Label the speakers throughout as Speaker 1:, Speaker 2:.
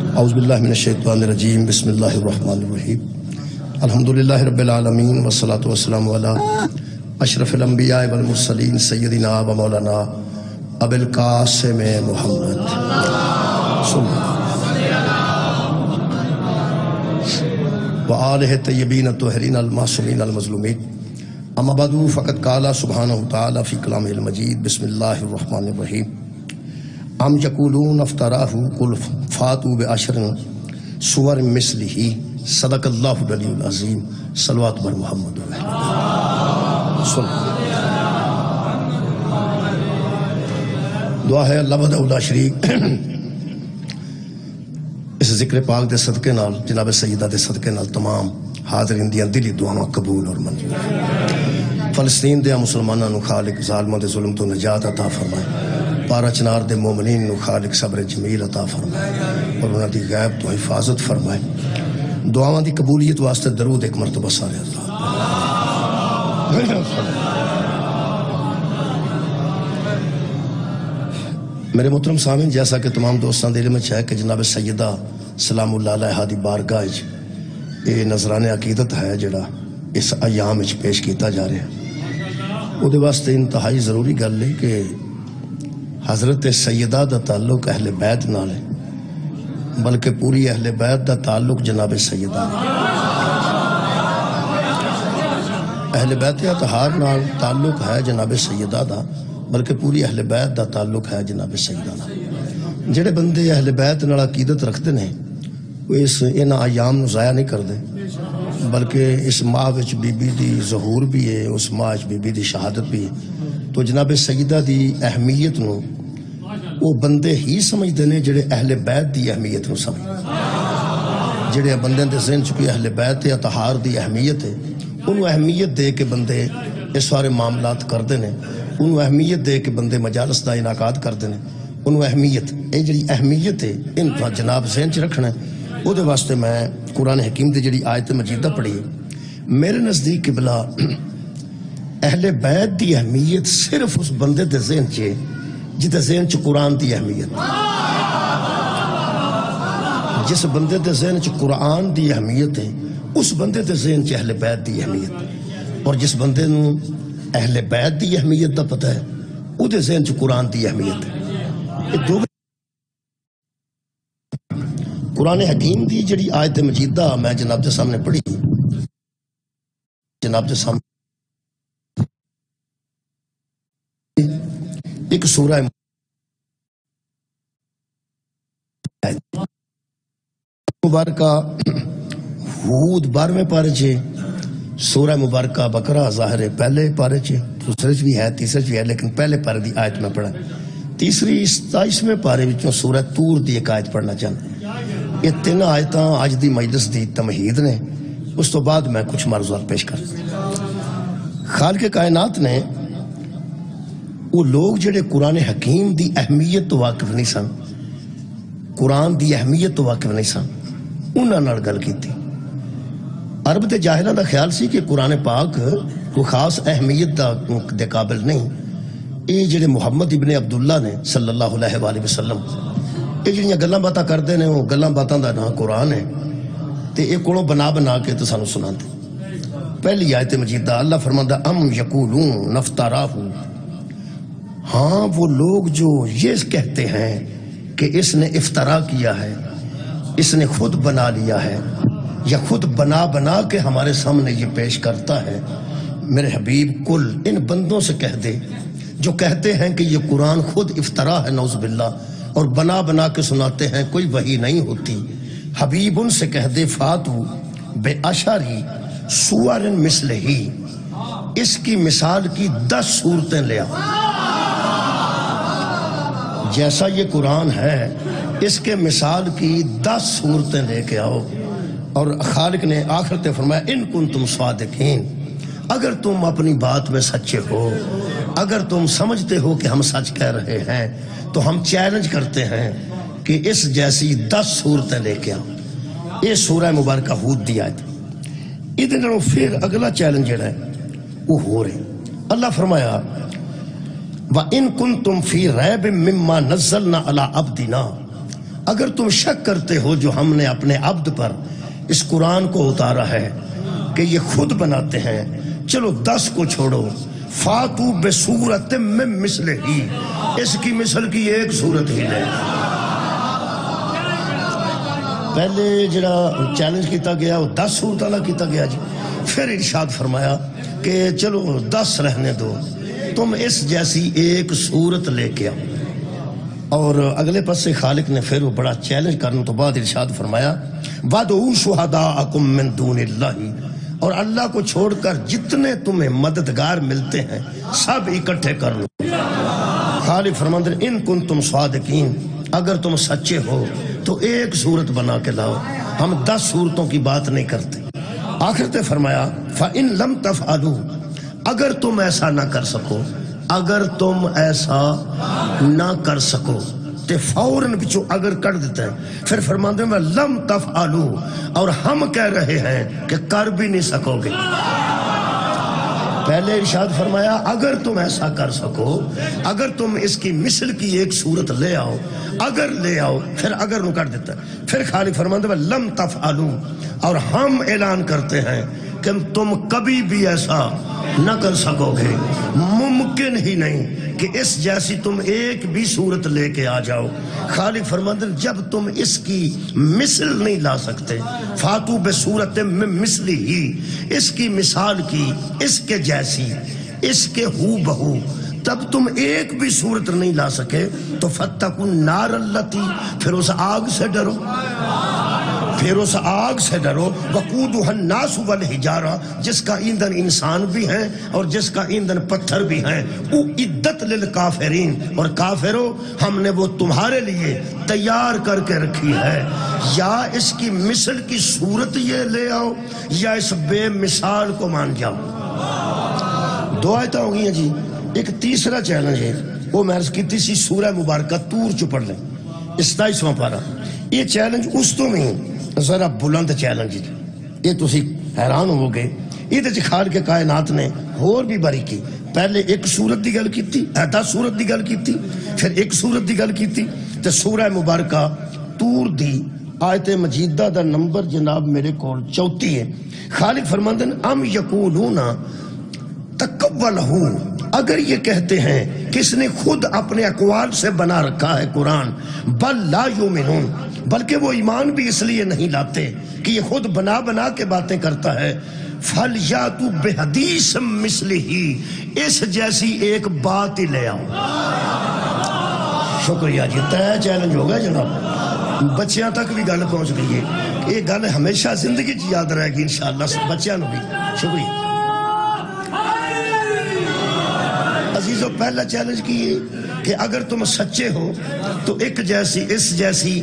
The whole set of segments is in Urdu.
Speaker 1: اعوذ باللہ من الشیطان الرجیم بسم اللہ الرحمن الرحیم الحمدللہ رب العالمین والصلاة والسلام علی اشرف الانبیاء والمرسلین سیدنا و مولانا ابی القاسم محمد و آلہ طیبین الطاہرین المعصومین المظلومین اما بعد فقد قال سبحانہ وتعالی فی کلامہ المجید بسم اللہ الرحمن الرحیم ام یقولون افتراہ قل فاتوا بعشر سور مثلہ صدق اللہ العلی العظیم صلوات بر محمد دعا ہے اللہ وحدہ لا شریک اس ذکر پاک دے صدقے نال جناب سیدہ دے صدقے نال تمام حاضرین دیاں دلی دعاواں قبول اور منظور فلسطین دے مسلماناں نو خالق ظالماں دے ظلم تو نجات عطا فرمائے پارا چنار دے مومنین نو خالق صبر جمیل عطا فرمائے اور انہاں دی غیب تو حفاظت فرمائے دعاواں دی قبولیت واسطے درود ایک مرتبہ سارے حضرات میرے محترم سامعین جیسا کہ تمام دوستان دے علم میں ہے کہ جناب سیدہ سلام اللہ علیہ دی بارگاہ یہ نظران عقیدت ہے جڑا اس ایام وچ پیش کیتا جا رہا ہے وہ دے واسطے انتہائی ضروری گل ہے کہ حضرت سیدہ دا تعلق اہل بیت نال ہے بلکہ پوری اہل بیت دا تعلق جناب سیدہ ہے اہل بیت اطہار نال تعلق ہے جناب سیدہ دا بلکہ پوری اہل بیت دا تعلق ہے جناب سیدہ دا جڑے بندے اہل بیت نال عقیدت رکھتے ہیں وہ اس ان ایام نو ضائع نہیں کرتے بلکہ اس ماہ وچ بی بی دی ظہور بھی ہے اس ماہ وچ بی بی دی شہادت بھی ہے تو جناب سیدہ دی اہمیت نو وہ بندے ہی سمجھتے ہیں جڑے اہل بیت دی اہمیت نو سمجھتے جڑے بندے دے ذہن چ کوئی اہل بیت اطہار دی اہمیت ہے انہوں اہمیت دے کے بندے اس سارے معاملات کرتے ہیں انہوں اہمیت دے کے بندے مجالس دا انعقاد کرتے ہیں انہوں اہمیت یہ جڑی اہمیت ہے ان جناب ذہن چ رکھنا ہے وہ دے واسطے میں قرآن حکیم دی جڑی آیت مجیدہ پڑھی ہے میرے نزدیک قبلہ اہل بیت دی اہمیت صرف اس بندے دے ذہن چ جتے ذہن چ قرآن دی اہمیت جس بندے دے ذہن چ قرآن دی اہمیت ہے اس بندے دے ذہن چ اہل بیت دی اہمیت اور جس بندے نو اہل بیت دی اہمیت دا پتہ ہے او دے ذہن چ قرآن دی اہمیت ہے یہ دو قرآن حکیم دی جڑی آیت مجیدہ میں جناب دے سامنے پڑھی جناب دے سامنے ایک سورہ مبارکہ ہود 12ویں پارے چھے سورہ مبارکہ بقرہ ظاہر ہے پہلے پارے چھے دوسرے بھی ہے تیسرے بھی ہے لیکن پہلے پارے دی آیت میں پڑھا تیسری 27ویں پارے وچوں سورہ طور دی ایک آیت پڑھنا چاہتا یہ تین آیتاں آج دی مجلس دی تمہید نے اس تو بعد میں کچھ معروضات پیش کر خالق کائنات نے وہ لوگ جڑے قرآن حکیم دی اہمیت تو واقف نہیں سن قرآن دی اہمیت تو واقف نہیں سن انہاں نال گل کیتی عرب دے جاہلاں دا خیال سی کہ قرآن پاک کوئی خاص اہمیت دے قابل نہیں یہ جڑے محمد ابن عبداللہ نے صلی اللہ علیہ وآلہ وسلم یہ جڑیاں گلاں باتاں کردے نے وہ گلاں باتاں دا نام قرآن ہے تے یہ کولوں بنا کے تو سانو سناندے پہلی آیت مجیدہ اللہ فرماندا ام یقولون نفتراہ ہاں وہ لوگ جو یہ کہتے ہیں کہ اس نے افترا کیا ہے اس نے خود بنا لیا ہے یا خود بنا کے ہمارے سامنے یہ پیش کرتا ہے میرے حبیب کل ان بندوں سے کہہ دے جو کہتے ہیں کہ یہ قرآن خود افترا ہے نعوذ باللہ اور بنا کے سناتے ہیں کوئی وحی نہیں ہوتی حبیب ان سے کہہ دے فاتو بے اشاری سور مثل ہی اس کی مثال کی 10 صورتیں لے آؤ جیسا یہ قرآن ہے اس کے مثال کی 10 صورتیں لے کے آؤ اور خالق نے آخر تے فرمایا ان کنتم صادقین اگر تم اپنی بات میں سچے ہو اگر تم سمجھتے ہو کہ ہم سچ کہہ رہے ہیں تو ہم چیلنج کرتے ہیں کہ اس جیسی 10 صورتیں لے کے آؤ یہ سورہ مبارکہ ہود دی آیت ادھر پھر اگلا چیلنج جڑا ہے وہ ہو رہے اللہ فرمایا وَإِن كُنْتُمْ فِي رَيْبٍ مِّمَّا نَزَّلْنَا عَلَىٰ عَبْدِنَا اگر تم شک کرتے ہو جو ہم نے اپنے عبد پر اس قرآن کو اتارا ہے کہ یہ خود بناتے ہیں، چلو 10 کو چھوڑو، فاتو بصورت من مثلہ ہی، اس کی مثل کی ایک صورت ہی لے۔ پہلے جڑا چیلنج کیتا گیا وہ 10 صورت والا کیتا گیا جی، پھر ارشاد فرمایا کہ چلو 10 رہنے دو، تم اس جیسی ایک صورت لے کے آؤ۔ اور اگلے پس سے خالق نے پھر وہ بڑا چیلنج کرنے تو بعد ارشاد فرمایا وَادْعُوا شُهَدَاءَكُم مِّن دُونِ اللَّهِ، اور اللہ کو چھوڑ کر جتنے تمہیں مددگار ملتے ہیں سب اکٹھے کر لو۔ خالق فرماتے ہیں ان کنتم صادقین، اگر تم سچے ہو تو ایک صورت بنا کے لاؤ، ہم 10 صورتوں کی بات نہیں کرتے۔ آخر تے فرمایا فَإِن لَمْ تَفْعَلُوا، اگر تم ایسا نہ کر سکو، اگر تم ایسا نہ کر سکو، تے فوراً بچو اگر کر دیتا ہے، پھر فرماتے ہیں لَمْ تَفْعَلُوا، اور ہم کہہ رہے ہیں کہ کر بھی نہیں سکو گے۔ پہلے ارشاد فرمایا اگر تم ایسا کر سکو، اگر تم اس کی مثل کی ایک صورت لے آؤ، اگر لے آؤ، پھر اگر نو کر دیتا ہے، پھر خالی فرماتے ہیں لَمْ تَفْعَلُوا، اور ہم اعلان کرتے ہیں کہ تم کبھی بھی ایسا نہ کر سکو گے، ممکن ہی نہیں کہ اس جیسی تم ایک بھی صورت لے کے آ جاؤ۔ خالق فرماتے ہیں جب تم اس کی مثل نہیں لا سکتے، فاتو بصورت من مثلی ہی، اس کی مثال کی، اس کے جیسی، اس کے ہو بہو، تب تم ایک بھی صورت نہیں لا سکے تو فَاتَّقُوا النَّارَ الَّتِي، پھر اس آگ سے ڈرو، پھر اس آگ سے ڈرو، وَقُودُهَا النَّاسُ وَالْحِجَارَةُ، جس کا ایندھن انسان بھی ہیں اور جس کا ایندھن پتھر بھی ہیں، اُعِدَّتْ لِلْکَافِرِینَ، اور کافروں ہم نے وہ تمہارے لیے تیار کر کے رکھی ہے، یا اس کی مثل کی صورت یہ لے آؤ یا اس بے مثال کو مان جاؤ۔ 2 آیتیں ہو گئی ہیں جی۔ ایک تیسرا چیلنج ہے، وہ میں عرض کی تھی سورہ مبارکہ طور چ پڑھ لیں، 27واں پارہ۔ یہ چیلنج اس تو میں ذرا بلند چیلنج ہے، یہ تسی حیران ہو گئے۔ یہ خالق کے کائنات نے اور بھی باری کی، پہلے ایک صورت دی گل کی تھی، 10 صورت دی گل کی تھی، پھر ایک صورت دی گل کی تھی، تو سورہ مبارکہ طور دی آیت مجیدہ دا نمبر جناب میرے کول 34 ہے۔ خالق فرماتے ہیں ام یقولون تقولہ، اگر یہ کہتے ہیں کہ اس نے خود اپنے اقوال سے بنا رکھا ہے قرآن، بل لا یؤمنون، بلکہ وہ ایمان بھی اس لیے نہیں لاتے کہ یہ خود بنا بنا کے باتیں کرتا ہے، فَلْيَأْتُوا بِحَدِيثٍ مِثْلِهِ، اس جیسی ایک بات ہی لے آؤ۔ شکریہ جی، طے چیلنج ہو گیا جناب، بچیاں تک بھی گل پہنچ گئی ہے، یہ گل ہمیشہ زندگی چ یاد رہے گی انشاءاللہ بچیاں نو بھی۔ شکریہ عزیزو، پہلا چیلنج کی کہ اگر تم سچے ہو تو ایک جیسی اس جیسی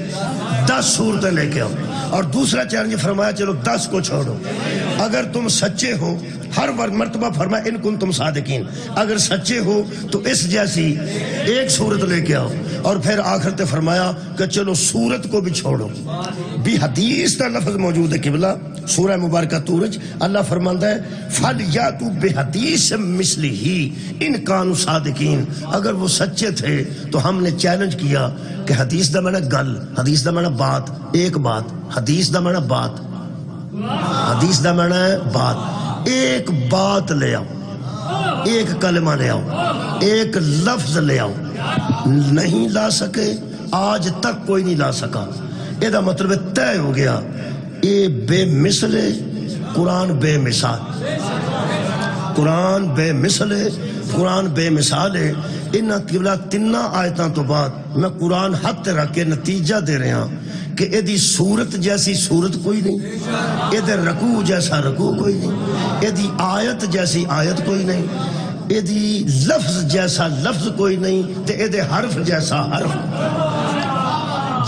Speaker 1: 10 صورتیں لے کے آؤ، اور دوسرا چیلنج فرمایا چلو 10 کو چھوڑو، اگر تم سچے ہو، ہر مرتبہ فرمایا ان کنتم صادقین، اگر سچے ہو تو اس جیسی ایک صورت لے کے آؤ، اور پھر آخر تے فرمایا کہ چلو صورت کو بھی چھوڑو۔ بھی حدیث کا لفظ موجود ہے قبلہ سورہ مبارکہ طورج، اللہ فرماتا ہے فَلْيَأْتُوا بِحَدِيثٍ مِثْلِهِ إِن كَانُوا صَادِقِينَ، اگر وہ سچے تھے تو ہم نے چیلنج کیا کہ حدیث دا معنی گل، حدیث دا معنی بات، ایک بات، حدیث دا معنی بات، حدیث دا معنی بات، ایک بات لے آؤ، ایک کلمہ لے آؤ، ایک لفظ لے آؤ، نہیں لا سکے، آج تک کوئی نہیں لا سکا، یہ دا مطلب طے ہو گیا یہ بے مثل ہے، قرآن بے مثال، قرآن بے مثل ہے، قرآن بے مثال ہے۔ ان قبلہ 3 آیتاں تو بعد میں قرآن ہاتھ رکھ کے نتیجہ دے رہا ہوں کہ ایدی صورت جیسی صورت کوئی نہیں، ایدے رکوع جیسا رکوع کوئی نہیں، ایدی آیت جیسی آیت کوئی نہیں، ایدی لفظ جیسا لفظ کوئی نہیں، تے ایدے حرف جیسا حرف۔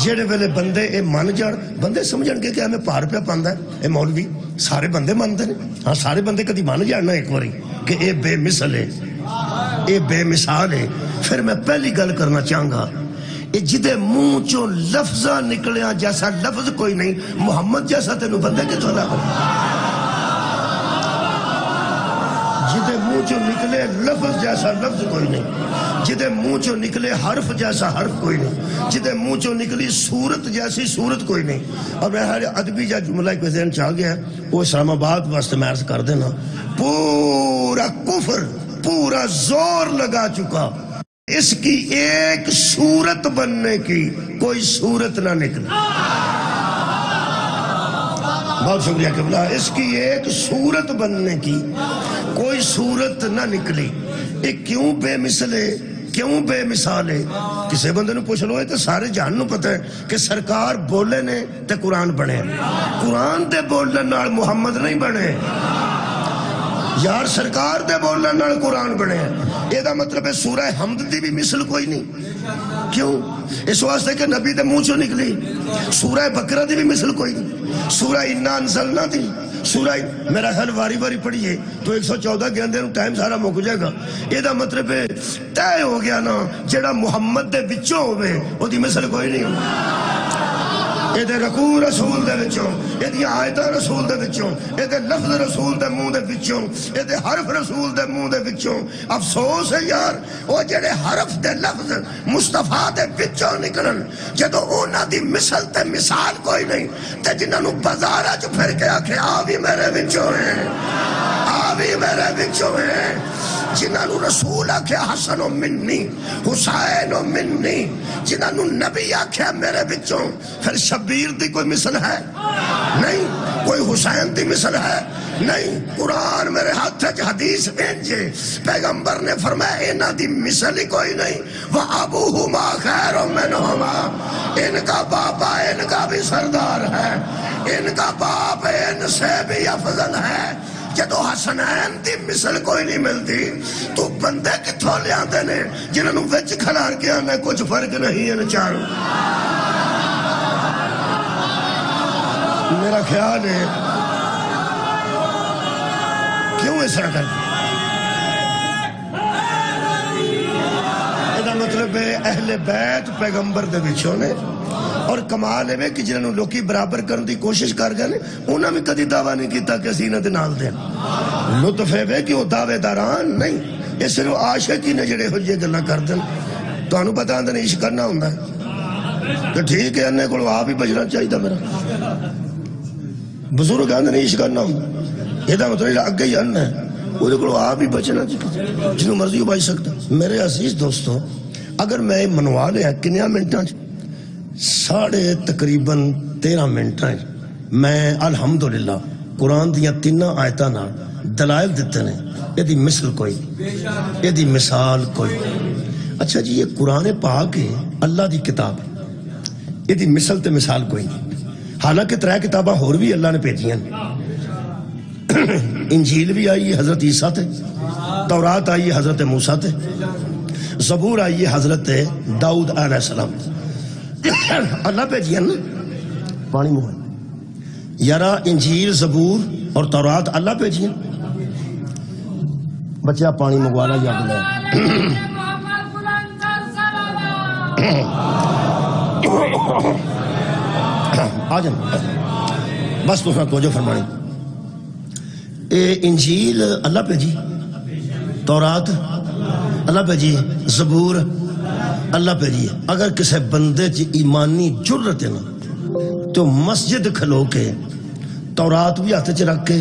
Speaker 1: جڑے ویلے بندے اے من جان، بندے سمجھن گے کہ ہمیں پار پہ پاندا ہے، اے مولوی سارے بندے مانتے ہیں، ہاں سارے بندے کدی مان جاننا ایک باری کہ اے بے مثل ہے، اے بے مثال ہے۔ پھر میں پہلی گل کرنا چاہوں گا، اے جدے منہ چوں لفظاں نکلیاں جیسا لفظ کوئی نہیں، محمد جیسا تینوں بندے کتوں لگا؟ جدے منہ چو نکلے لفظ جیسا لفظ کوئی نہیں، جدے منہ چو نکلے حرف جیسا حرف کوئی نہیں، جدے منہ چو نکلی صورت جیسی صورت کوئی نہیں۔ اور میں ہر ادبی جا جملہ ایک ذہن چاہ گیا ہے، وہ اسلام آباد واسطے میں عرض کر دینا، پورا کفر پورا زور لگا چکا، اس کی ایک صورت بننے کی کوئی صورت نہ نکلی۔ بہت شکریہ قبلہ، اس کی ایک صورت بننے کی کوئی صورت نہ نکلی۔ ایک کیوں بے مثلے، کیوں بے مثالے؟ کسی بندے نے پوچھ لو، تو سارے جہان نو پتہ ہے کہ سرکار بولے نے تے قرآن بنے، قرآن دے بولنے نال محمد نہیں بنے یار، سرکار دے بولنے نال قرآن بنے۔ یہ دا مطلب ہے سورہ حمد دی بھی مثل کوئی نہیں۔ کیوں؟ اس واسطے کہ نبی دے منہ چوں نکلی۔ سورہ بقرہ دی بھی مثل کوئی نہیں، سورہ انا انزلنا دی، سورہ میرا خیال واری واری پڑھیے تو 114 کے اندر ٹائم سارا مک جائے گا۔ یہ دا مطلب ہے طے ہو گیا نا، جڑا محمد دے بچوں ہوئے وہ دی مثل کوئی نہیں ہو۔ یہ دے رکوع رسول دے بچوں، یہ دی آیتہ رسول دے بچوں، یہ دے لفظ رسول دے منہ دے بچوں، یہ دے حرف رسول دے منہ دے بچوں۔ افسوس ہے یار، وہ جڑے حرف دے لفظ مصطفیٰ دے بچوں نکلن، جدو اونا دی مثل تے مثال کوئی نہیں، تے جنہاں نو بازارہ جو پھر کے آکھے آوی میرے بچوں ہیں، آوی میرے بچوں ہیں، جنہاں نو رسول آکھے حسن و منی، حسین و منی، جنہاں نو نبی آکھے میرے بچوں۔ پھر شبیر دی کوئی مثل ہے نہیں، کوئی حسین دی مثل ہے نہیں۔ قرآن میرے ہاتھ ہے حدیث انجے، پیغمبر نے فرمایا انہاں دی مثل ہی کوئی نہیں۔ وَأَبُوهُمَا خَيْرٌ مِّنْهُمَا، ان کا باپا ان کا بھی سردار ہے، ان کا باپ ان سے بھی افضل ہے۔ جدو حسنین دی مثل کوئی نہیں ملتی تو بندے کتھوں لے آتے نے جنہوں نے وچ کھلار کے آنے کچھ فرق نہیں ہے چاروں۔ میرا خیال ہے کیوں اس طرح کرتے؟ یہ مطلب ہے اہل بیت پیغمبر دے بچوں نے، اور کمال ہے کہ جنہوں لوکی برابر کرنے دی کوشش کر گئے انہوں نے کدی دعویٰ نہیں کیتا کہ اسی نہ دے نال دیں۔ لطف ہے کہ وہ دعوے داران نہیں، یہ صرف عاشقی نے جڑے ہو یہ گلہ کر دیں۔ تو انہوں پتہ اندر عشق کرنا ہوندہ ہے کہ ٹھیک ہے انہیں کو آپ ہی بجنا چاہیے تھا میرا بزرگ اندر عشق کرنا ہوندہ۔ یہ دا مطلب اگے ہی انہ ہے، وہ کو آپ ہی بچنا چاہیے، جنہوں مرضی ہو بچ سکتا۔ میرے عزیز دوستو، اگر میں منوا لیا کنیا منٹاں ساڑھے تقریباً 13 منٹ ہیں، میں الحمدللہ قرآن دیا 3 آیتاں نال دلائل دیتے ہیں، یہ دی مثل کوئی، یہ دی مثال کوئی۔ اچھا جی، یہ قرآن پاک ہے، اللہ دی کتاب، یہ دی مثل تے مثال کوئی نہیں۔ حالانکہ 3 کتاباں ہور بھی اللہ نے بھیجی ہیں، انجیل بھی آئی ہے حضرت عیسیٰ تے، تورات آئی ہے حضرت موسیٰ تے، زبور آئی ہے حضرت داؤد علیہ السلام۔ اللہ بھیجی نا پانی موہ یارا، انجیل زبور اور تورات اللہ بھیجی بچہ پانی منگوانا یاد لے۔ آ جائیں بس تو توجہ فرمانی۔ اے انجیل اللہ بھیجی، تورات اللہ بھیجی، زبور اللہ بھیجی۔ اگر کسی بندے چ ایمانی جرت ہے نا تو مسجد کھلو کے تورات بھی ہاتھ چ رکھ کے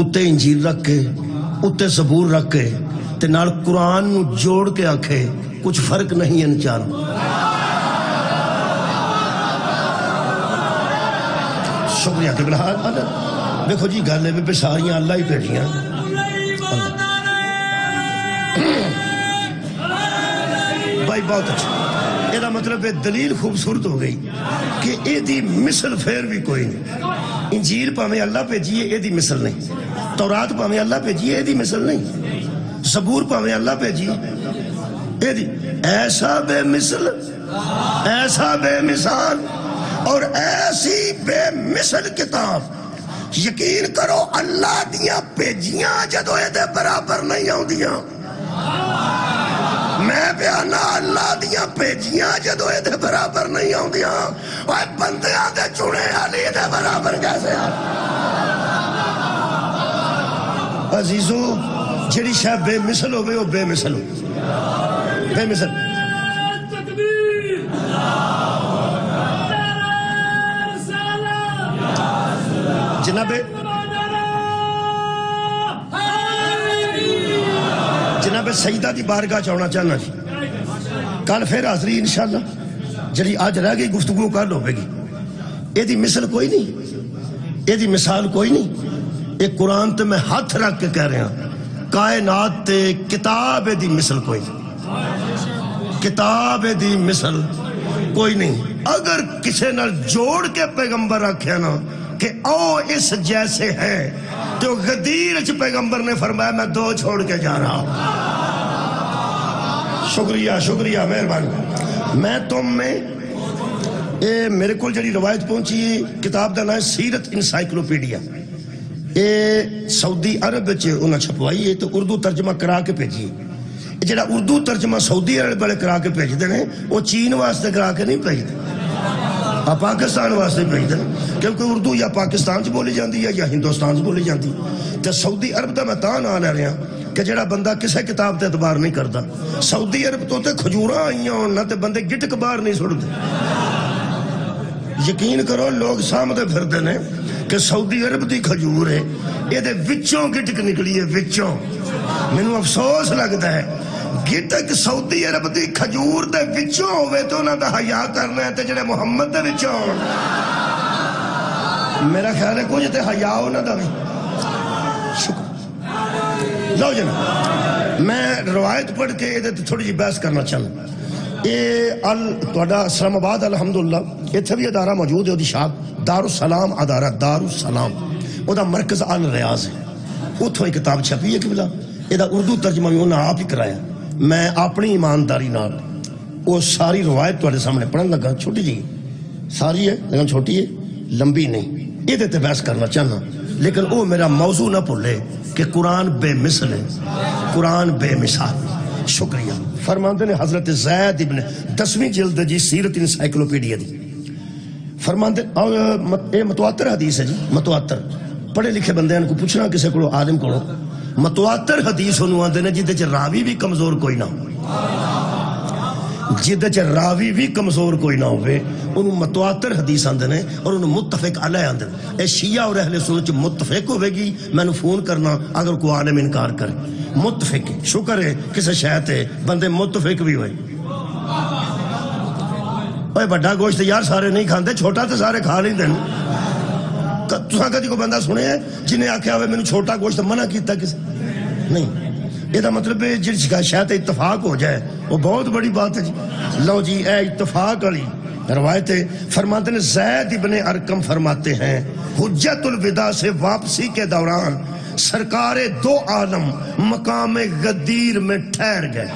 Speaker 1: اتے انجیل رکھ کے اتے زبور رکھ کے تے نال قرآن نو جوڑ کے آکھے کچھ فرق نہیں ان چار۔ شکریہ کہ بلحاد دیکھو جی گالے میں ساریاں اللہ ہی بھیجیاں۔ بھائی بہت اچھا، یہ مطلب ہے دلیل خوبصورت ہو گئی کہ یہ دی مثل پھر بھی کوئی نہیں۔ انجیل پاویں اللہ بھیجیے یہ دی مثل نہیں، تورات پاویں اللہ بھیجیے یہ دی مثل نہیں، زبور پاویں اللہ بھیجیے یہ دی ایسا بے مثل، ایسا بے مثال اور ایسی بے مثل کتاب، یقین کرو اللہ دیاں بھیجیاں جدو یہ دے برابر نہیں آؤں دیاں۔ میں بیانا اللہ دیاں بھیجیاں جدو یہ دے برابر نہیں آؤں دیاں، وہ بندیاں دے چنے علی دے برابر کیسے آؤں۔ عزیزو جڑی شاہ بے مثل ہوئے وہ بے مثل ہو بے مثل جناب سیدہ دی بارگاہ چاہنا چاہنا جی کل پھر حاضری انشاءاللہ جڑی آج رہ گئی گفتگو کل ہوئے گی یہ دی مثل کوئی نہیں یہ دی مثال کوئی نہیں یہ قرآن تے میں ہاتھ رکھ کے کہہ رہے ہیں کائنات تے کتاب دی مثل کوئی نہیں کتاب دی مثل کوئی نہیں اگر کسی نہ جوڑ کے پیغمبر رکھے نا کہ او اس جیسے ہیں تو غدیر اچھ پیغمبر نے فرمایا میں دو چھوڑ کے جا رہا ہوں شکریہ شکریہ مہربانی میں تم میں میرے کو جڑی روایت پہنچی کتاب دا نام ہے سیرت انسائیکلوپیڈیا یہ سعودی عرب انہاں چھپوائی ہے تو اردو ترجمہ کرا کے بھیجی جڑا اردو ترجمہ سعودی عرب والے کرا کے بھیج دے وہ چین واسطے کرا کے نہیں بھیج دے پاکستان واسطے بھیج دے کیونکہ اردو یا پاکستان سے بولی جاندی ہے یا ہندوستان سے بولی جاندی تو سعودی عرب دا میں تاں نہ لے رہا کہ جڑا بندہ کسے کتاب تے اعتبار نہیں کرتا سعودی عرب تو تے کھجوراں آئیاں ہونا تے بندے گٹک باہر نہیں سڑتے یقین کرو لوگ سامنے پھر دینے کہ سعودی عرب دی کھجور ہے یہ دے وچوں گٹک نکلی ہے وچوں میں نو افسوس لگتا ہے گٹک سعودی عرب دی کھجور دے وچوں ہوئے تو انہاں دا حیاء کرنا ہے تے جڑے محمد دے وچوں میرا خیال ہے کچھ تے حیاء ہونا دا بھی شکر لو جناب میں روایت پڑھ کے یہ تھوڑی جی بحث کرنا چاہوں یہ اسلام آباد الحمدللہ اتھے بھی ادارہ موجود ہے شاپ دارالسلام ادارہ دارالسلام وہ دا مرکز الریاض ہے اتھوں ایک کتاب چھپی ہے کہ بلا یہ دا اردو ترجمہ بھی انہاں آپ ہی کرایا میں اپنی ایمانداری نال وہ ساری روایت تھوڑے سامنے پڑھن لگا چھوٹی جی ساری ہے لیکن چھوٹی ہے لمبی نہیں یہ تے بحث کرنا چاہنا لیکن وہ میرا موضوع نہ بھولے کہ قرآن بے مثل ہے قرآن بے مثال شکریہ فرماندے نے حضرت زید ابن 10ویں جلد جی سیرت انسائیکلوپیڈیا دی فرماندے یہ متواتر حدیث ہے جی متواتر پڑھے لکھے بندے ان کو پوچھنا کسے کو عالم کو متواتر حدیث انہوں آندے نے جدے چھ راوی بھی کمزور کوئی نہ ہو جدے چھ راوی بھی کمزور کوئی نہ ہوئے انہوں متواتر حدیث آندے نے اور انہوں متفق علیہ آندے نے اے شیعہ اور اہل سنت چھ متفق ہوئے گی میں نے فون کرنا اگر کوئی عالم انکار کرے متفق شکر ہے کسے شاید ہے بندے متفق بھی ہوئے اوہ بڑا گوشت یار سارے نہیں کھاندے چھوٹا تو سارے کھا نہیں دیں تُساں کدی کو بندہ سنے ہیں جنہیں آکھیا ہوئے میں نے چھوٹا گوشت منع کیتا کسی نہیں یہ دا مطلب ہے جس کا شاید اتفاق ہو جائے وہ بہت بڑی بات ہے جی لو جی اے اتفاق علی روایت فرماتے ہیں زید ابن ارقم فرماتے ہیں حجت الوداع سے واپسی کے دوران سرکار دو عالم مقام غدیر میں ٹھہر گئے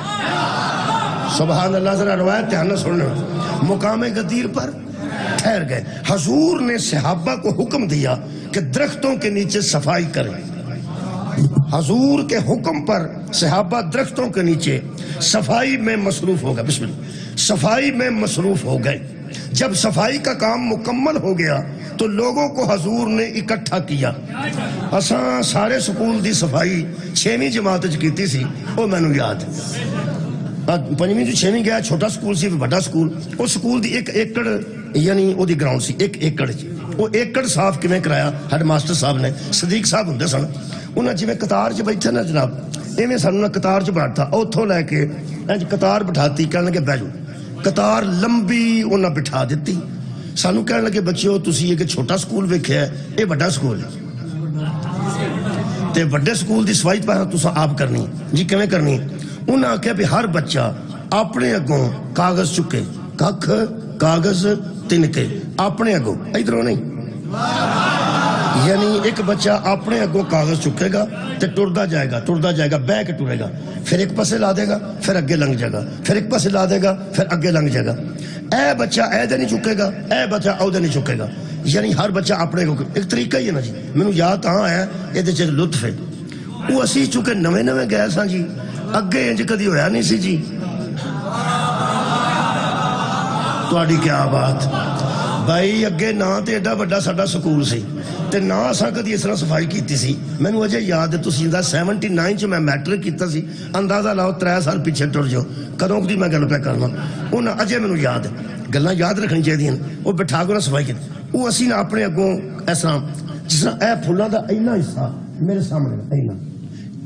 Speaker 1: سبحان اللہ ذرا روایت دھیان نہ سننا مقام غدیر پر ٹھہر گئے حضور نے صحابہ کو حکم دیا کہ درختوں کے نیچے صفائی کریں حضور کے حکم پر صحابہ درختوں کے نیچے صفائی میں مصروف ہو گئے بسم اللہ صفائی میں مصروف ہو گئے جب صفائی کا کام مکمل ہو گیا تو لوگوں کو حضور نے اکٹھا کیا اساں سارے سکول دی صفائی 6ویں جماعت کیتی سی وہ میں نے یاد ہے 5ویں جو 6ویں گیا چھوٹا سکول سی بڑا سکول وہ سکول دی 1 ایکڑ یعنی وہ دی گراؤنڈ سی 1 ایکڑ وہ ایکڑ صاف کیویں کرایا ہیڈ ماسٹر صاحب نے صدیق صاحب ہوندے سن انہاں جویں قطار چ بیٹھے نا جناب ایویں سانوں قطار چ بٹھا اوتھوں لے کے انج قطار بٹھاتی کہنے لگے بیٹھ جاؤ قطار لمبی انہاں بٹھا دیتی سانوں کہنے لگے بچیو تسی یہ کہ چھوٹا سکول ویکھیا ہے یہ بڑا سکول ہے تے بڑے سکول دی صفائی پہلا تساں آپ کرنی جی کیویں کرنی انہاں آکھیا بھی ہر بچہ اپنے اگوں کاغذ چکے ککھ کاغذ تنکے اپنے اگوں ادھروں نہیں یعنی ایک بچہ اپنے اگوں کاغذ چکے گا تے ٹردا جائے گا بہ کے ٹرے گا پھر ایک پاسے لا دے گا پھر اگے لنگ جائے گا پھر ایک پاسے لا دے گا پھر اگے لنگ جائے گا اے بچہ اے دے نہیں چکے گا اے بچہ او دے نہیں چکے گا یعنی ہر بچہ اپنے کو ایک طریقہ ہی ہے نا جی میں نے یاد ہاں آیا یہ دے چیز لطف ہے وہ اسی چونکہ نویں گئے ساں جی اگے انج کدی ہویا نہیں سی جی تواڈی کیا بات بھائی اگے نہ تے ایڈا بڑا ساڈا سکول سی تے نہ اساں کدی اس طرح صفائی کیتی سی. مینوں اجے یاد ہے تسی دا 79 چ میں میٹرک کیتا سی. اندازہ لاؤ 3 سال پیچھے ٹر جاؤ کدوں دی میں گل پہ کرنا. انہاں اجے مینوں یاد ہے گلاں یاد رکھنی چاہیے. وہ بٹھا کے صفائی کی وہ اسی نے اپنے اگوں اس طرح جس طرح اے پھلاں دا اینا حصہ میرے سامنے اینا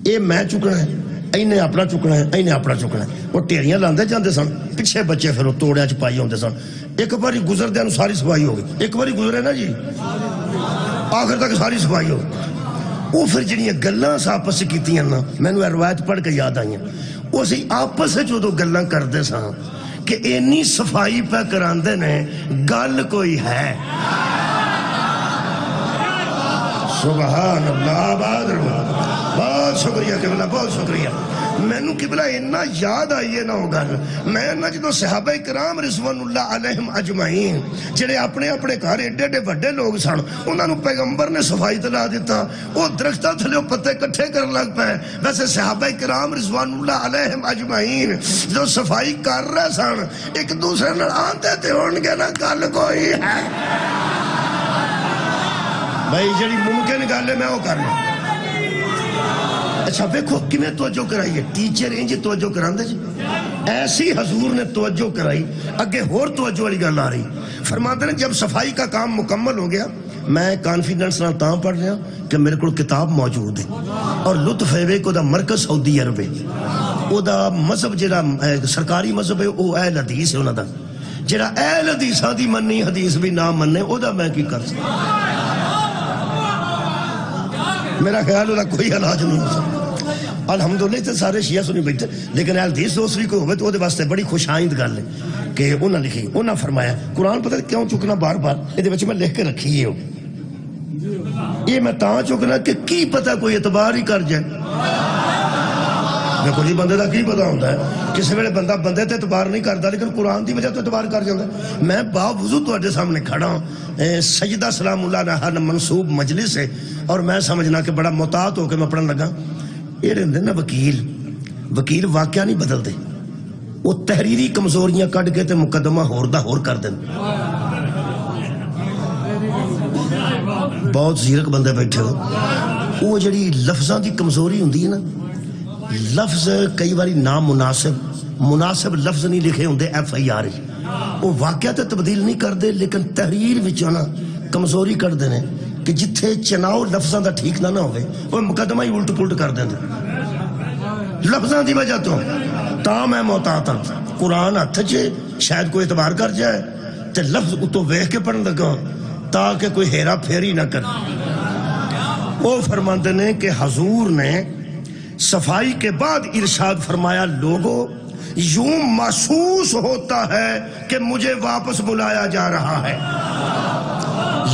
Speaker 1: اے میں چکنا ہے اینے اپنا چکنا ہے اینے اپنا چکنا ہے. وہ ٹیریاں لاندے جاندے سن پیچھے بچے پھر وہ توڑیا چ پائی ہوندے سن. ایک باری گزردے نوں ساری صفائی ہو گئی. ایک باری گزرے نا جی آخر تک ساری صفائی ہو. وہ پھر جڑیاں گلاں آپس کیتیاں نا مینوں روایت پڑھ کے یاد آئیاں. وہ اسی آپس جدوں گلاں کردے ساں کہ اینی صفائی پہ کراندے نے گل کوئی ہے. سبحان اللہ آباد رہو. بہت شکریہ قبلہ بہت شکریہ. مینوں قبلہ اتنا یاد آئی ہے نا وہ گل. میں نا جدوں صحابہ کرام رضوان اللہ علیہم اجمعین جڑے اپنے اپنے گھر ایڈے ایڈے بڑے لوگ سن انہاں نوں پیغمبر نے صفائی تے لا دیتا. وہ درختاں تھلے پتے کٹھے کرن لگ پے. ویسے صحابہ کرام رضوان اللہ علیہم اجمعین جو صفائی کر رہے سن ایک دوسرے نال آندے تے ہون گے نا گل کوئی ہے. بھائی جڑی ممکن گل ہے میں وہ کرنا. اچھا دیکھو کیویں توجہ کرائی ہے ٹیچر انج توجہ کراندے جی. ایسی حضور نے توجہ کرائی اگے ہور توجہ والی گل آ رہی. فرماتے ہیں جب صفائی کا کام مکمل ہو گیا میں کانفیڈنس نال تاں پڑھ رہا کہ میرے کو کتاب موجود ہے اور لطف ہے کہ دا مرکز سعودی عرب ہے. او دا مذہب جڑا سرکاری مذہب ہے او اہل حدیث ہے. انہاں دا جڑا اہل حدیثاں دی مننی حدیث بھی نہ مننے او دا میں کی کر سکتا. میرا خیال ہوتا کوئی علاج نہیں ہو سکتا. الحمدللہ تے سارے شیعہ سنی بیٹھے لیکن اہل حدیث دوسری کو ہوئے تو وہ دے واسطے بڑی خوش آئند گل ہے کہ انہاں لکھی انہاں فرمایا قرآن پتہ کیوں چکنا بار بار یہ دے بچے میں لکھ کے رکھی ہے. یہ میں تاں چکنا کہ کی پتہ کوئی اعتبار ہی کر جائے. دیکھو جی بندے دا کی پتہ ہوتا ہے کسی ویلے بندہ بندے تے اعتبار نہیں کرتا لیکن قرآن دی وجہ تو اعتبار کر جاتا ہے. میں باوضو تواڈے سامنے کھڑا ہوں سجدہ سلام اللہ علیہ منصوب مجلس ہے اور میں سمجھنا کہ بڑا محتاط ہو کے میں پڑھن لگا. یہ رہندے نا وکیل واقعہ نہیں بدلتے. وہ تحریری کمزوریاں کڈ کے تے مقدمہ ہور دا ہور کر دیں. بہت زیرک بندے بیٹھے ہو وہ جڑی لفظاں دی کمزوری ہوندی ہے نا لفظ کئی باری مناسب لفظ نہیں لکھے ہوندے FIR وہ واقعہ تے تبدیل نہیں کردے لیکن تحریر وچوں نا کمزوری کردے نے کہ جتھے چناؤ لفظاں دا ٹھیک نہ ہوئے وہ مقدمہ ہی الٹ پلٹ کر دیں لفظاں دی وجہ تو. تاں میں محتاط ہوں قرآن ہتھ چ شاید کوئی اعتبار کر جائے تے لفظ اتوں ویکھ کے پڑھن لگا تاکہ کوئی ہیرا پھیری نہ کرے. وہ فرماتے ہیں کہ حضور نے صفائی کے بعد ارشاد فرمایا لوگوں یوں محسوس ہوتا ہے کہ مجھے واپس بلایا جا رہا ہے.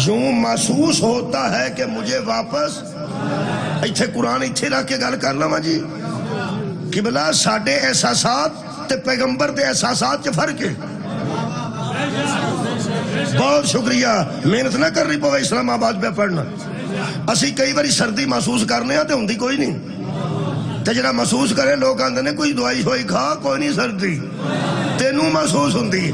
Speaker 1: یوں محسوس ہوتا ہے کہ مجھے واپس ایتھے قرآن ایتھے رکھ کے گل کر لواں جی کہ بلا ساڈے احساسات تے پیغمبر دے احساسات چ فرق ہے. بہت شکریہ محنت نہ کرنی پوے اسلام آباد پہ پڑھنا. اسی کئی باری سردی محسوس کرنے تے ہوندی کوئی نہیں تے جڑا محسوس کرے لوگ آندے نے کوئی دوائی ہوئی کھا کوئی نہیں سردی تینوں محسوس ہوندی.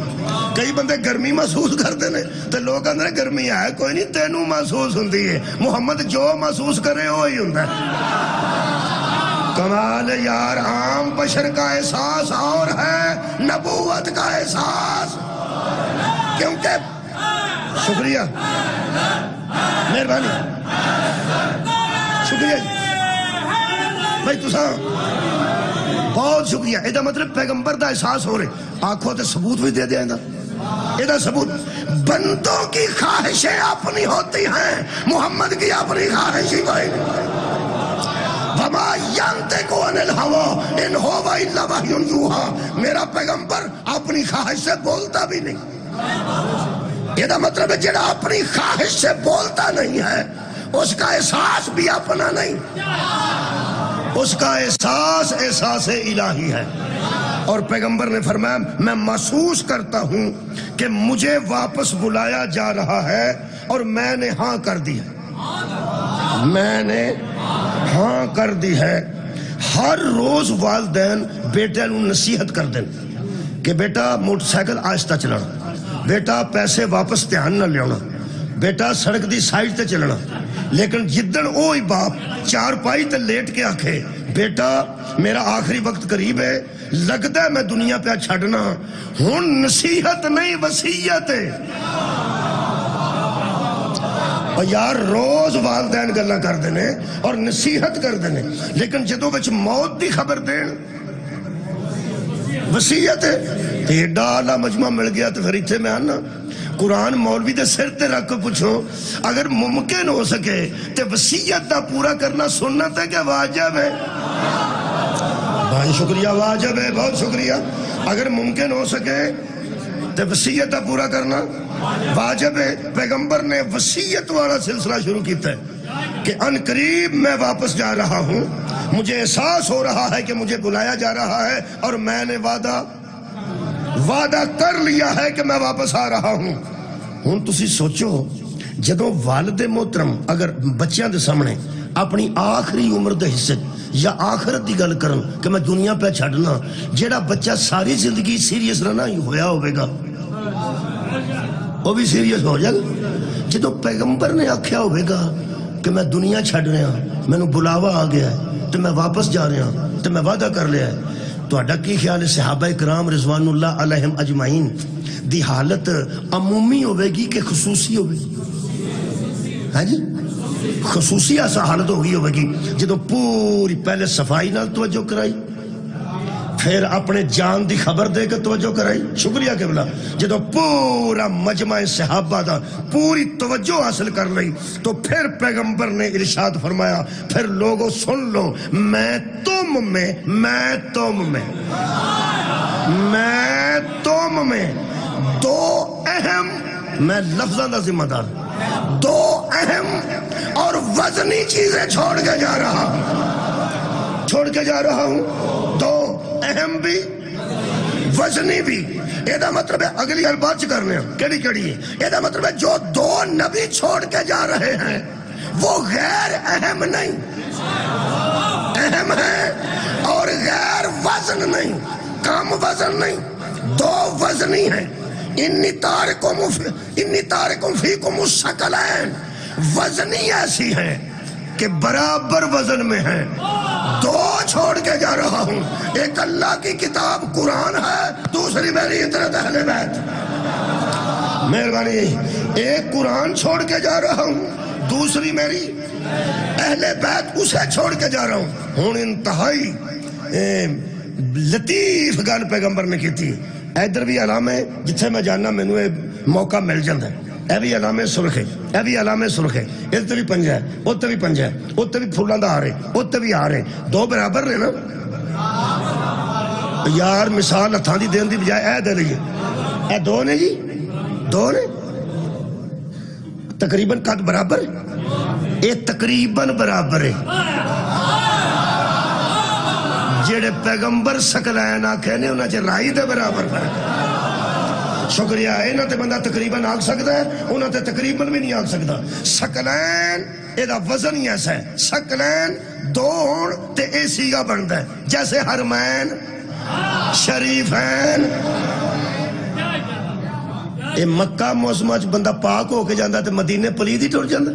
Speaker 1: کئی بندے گرمی محسوس کرتے ہیں تے لوگ آندے نے گرمی ہے کوئی نہیں تینوں محسوس ہوندی ہے. محمد جو محسوس کرے وہی ہوندا ہے. کمال یار عام بشر کا احساس اور ہے نبوت کا احساس کیونکہ شکریہ مہربانی شکریہ بھائی تساں بہت شکریہ. یہ مطلب پیغمبر دا احساس ہو رہے آنکھوں تے ثبوت بھی دے دیا یہ ثبوت. بندوں کی خواہشیں اپنی ہوتی ہیں محمد کی اپنی خواہش ہی کوئی نہیں. وما ينطق عن الهوى ان هو الا وحی یوحى. میرا پیغمبر اپنی خواہش سے بولتا بھی نہیں. یہ مطلب ہے جڑا اپنی خواہش سے بولتا نہیں ہے اس کا احساس بھی اپنا نہیں. اس کا احساس الہی ہے. اور پیغمبر نے فرمایا میں محسوس کرتا ہوں کہ مجھے واپس بلایا جا رہا ہے اور میں نے ہاں کر دی ہے. میں نے ہاں کر دی ہے. ہر روز والدین بیٹے نو نصیحت کر دیں کہ بیٹا موٹر سائیکل آہستہ چلانا بیٹا پیسے واپس دھیان نہ لیا، بیٹا سڑک دی سائڈ تے چلنا، لیکن جدن اوہی باپ چار پائی تے لیٹ کے آکھے بیٹا میرا آخری وقت قریب ہے، لگتا ہے میں دنیا پہ چھڑنا، ہن نصیحت نہیں وصیت ہے۔ اور یار روز والدین گلا کر دینے اور نصیحت کر دینے، لیکن جدوں وچ موت دی خبر دین وصیت ہے۔ تے ایڈا اعلیٰ مجمع مل گیا تو پھر اتنے میں آنا قرآن مولوی دے سر تے رکھ پوچھو اگر ممکن ہو سکے تے وصیت دا پورا کرنا سنت ہے کہ واجب ہے؟ بھائی شکریہ، واجب ہے، بہت شکریہ۔ اگر ممکن ہو سکے تے وصیت دا پورا کرنا واجب ہے۔ پیغمبر نے وصیت والا سلسلہ شروع کیتا ہے کہ ان قریب میں واپس جا رہا ہوں، مجھے احساس ہو رہا ہے کہ مجھے بلایا جا رہا ہے اور میں نے وعدہ کر لیا ہے کہ میں واپس آ رہا ہوں۔ ہن تسی سوچو جدوں والد محترم اگر بچیاں دے سامنے اپنی آخری عمر دے حصے یا آخرت دی گل کرن کہ میں دنیا پہ چھڑنا، جیڑا بچہ ساری زندگی سیریس رہنا ہی ہویا ہوئے گا وہ بھی سیریس ہو جائے گا۔ جدوں پیغمبر نے آکھیا ہوئے گا کہ میں دنیا چھڑ رہا، میں نے بلاوا آ گیا ہے تو میں واپس جا رہا تو میں وعدہ کر لیا ہے، تو اڈا کی خیال ہے صحابہ کرام رضوان اللہ علیہم اجمعین دی حالت عمومی ہوئے گی کہ خصوصی ہوئے گی؟ ہاں جی خصوصی ایسا حالت ہوگی ہوئے گی جدو پوری پہلے صفائی نال توجہ کرائی، پھر اپنے جان دی خبر دے کے توجہ کرائی، شکریہ قبلہ، جدو پورا مجمع صحابہ دا پوری توجہ حاصل کر لئی تو پھر پیغمبر نے ارشاد فرمایا پھر لوگوں سن لو میں تم میں دو اہم، میں لفظاں دا ذمہ دار، دو اہم اور وزنی چیزیں چھوڑ کے جا رہا ہوں، دو اہم بھی وزنی بھی۔ یہ مطلب ہے اگلی گل بعد کرنے ہیں کیڑی کیڑی ہے، یہ مطلب ہے جو دو نبی چھوڑ کے جا رہے ہیں وہ غیر اہم نہیں، اہم ہے اور غیر وزن نہیں، کم وزن نہیں، دو وزنی ہیں۔ انی تارکم فیکم الثقلین، وزنی ایسی ہے کہ برابر وزن میں ہے، دو چھوڑ کے جا رہا ہوں، ایک اللہ کی کتاب قرآن ہے، دوسری میری اطاعت اہل بیت، مہربانی، ایک قرآن چھوڑ کے جا رہا ہوں، دوسری میری اہل بیت، اسے چھوڑ کے جا رہا ہوں۔ ہون انتہائی لطیف گل پیغمبر نے کی تھی، ادھر بھی علامہ جتھے میں جاننا مینوں موقع مل جاتا ہے، اے بھی علامہ سرخ ہے، اے بھی علامہ سرخ ہے، ادھر بھی پنجہ ہے، ادھر بھی پنجہ ہے، ادھر بھی پھولاں دا آ رہے، ادھر بھی آ رہے، دو برابر نے نا یار، مثال ہتھاں دی دین دی بجائے اے دے لئیے، اے دو نے جی، دو نے تقریباً قد برابر، اے تقریباً برابر ہے، جیڑے پیغمبر سکلین آکھے نے انہاں چے رائی دے برابر پر۔ شکریہ، انہاں تے بندہ تقریباً آکھ سکتا ہے، انہاں تے تقریباً بھی نہیں آکھ سکتا۔ سکلین ایدہ وزن ہی ایسا ہے، سکلین دو ہون تے اے سیگا بنتا ہے، جیسے حرمین شریفین۔ اے مکہ موسمہ بندہ پاک ہو کے جاندہ تے مدینے پلید ہی ٹوٹ جاندہ،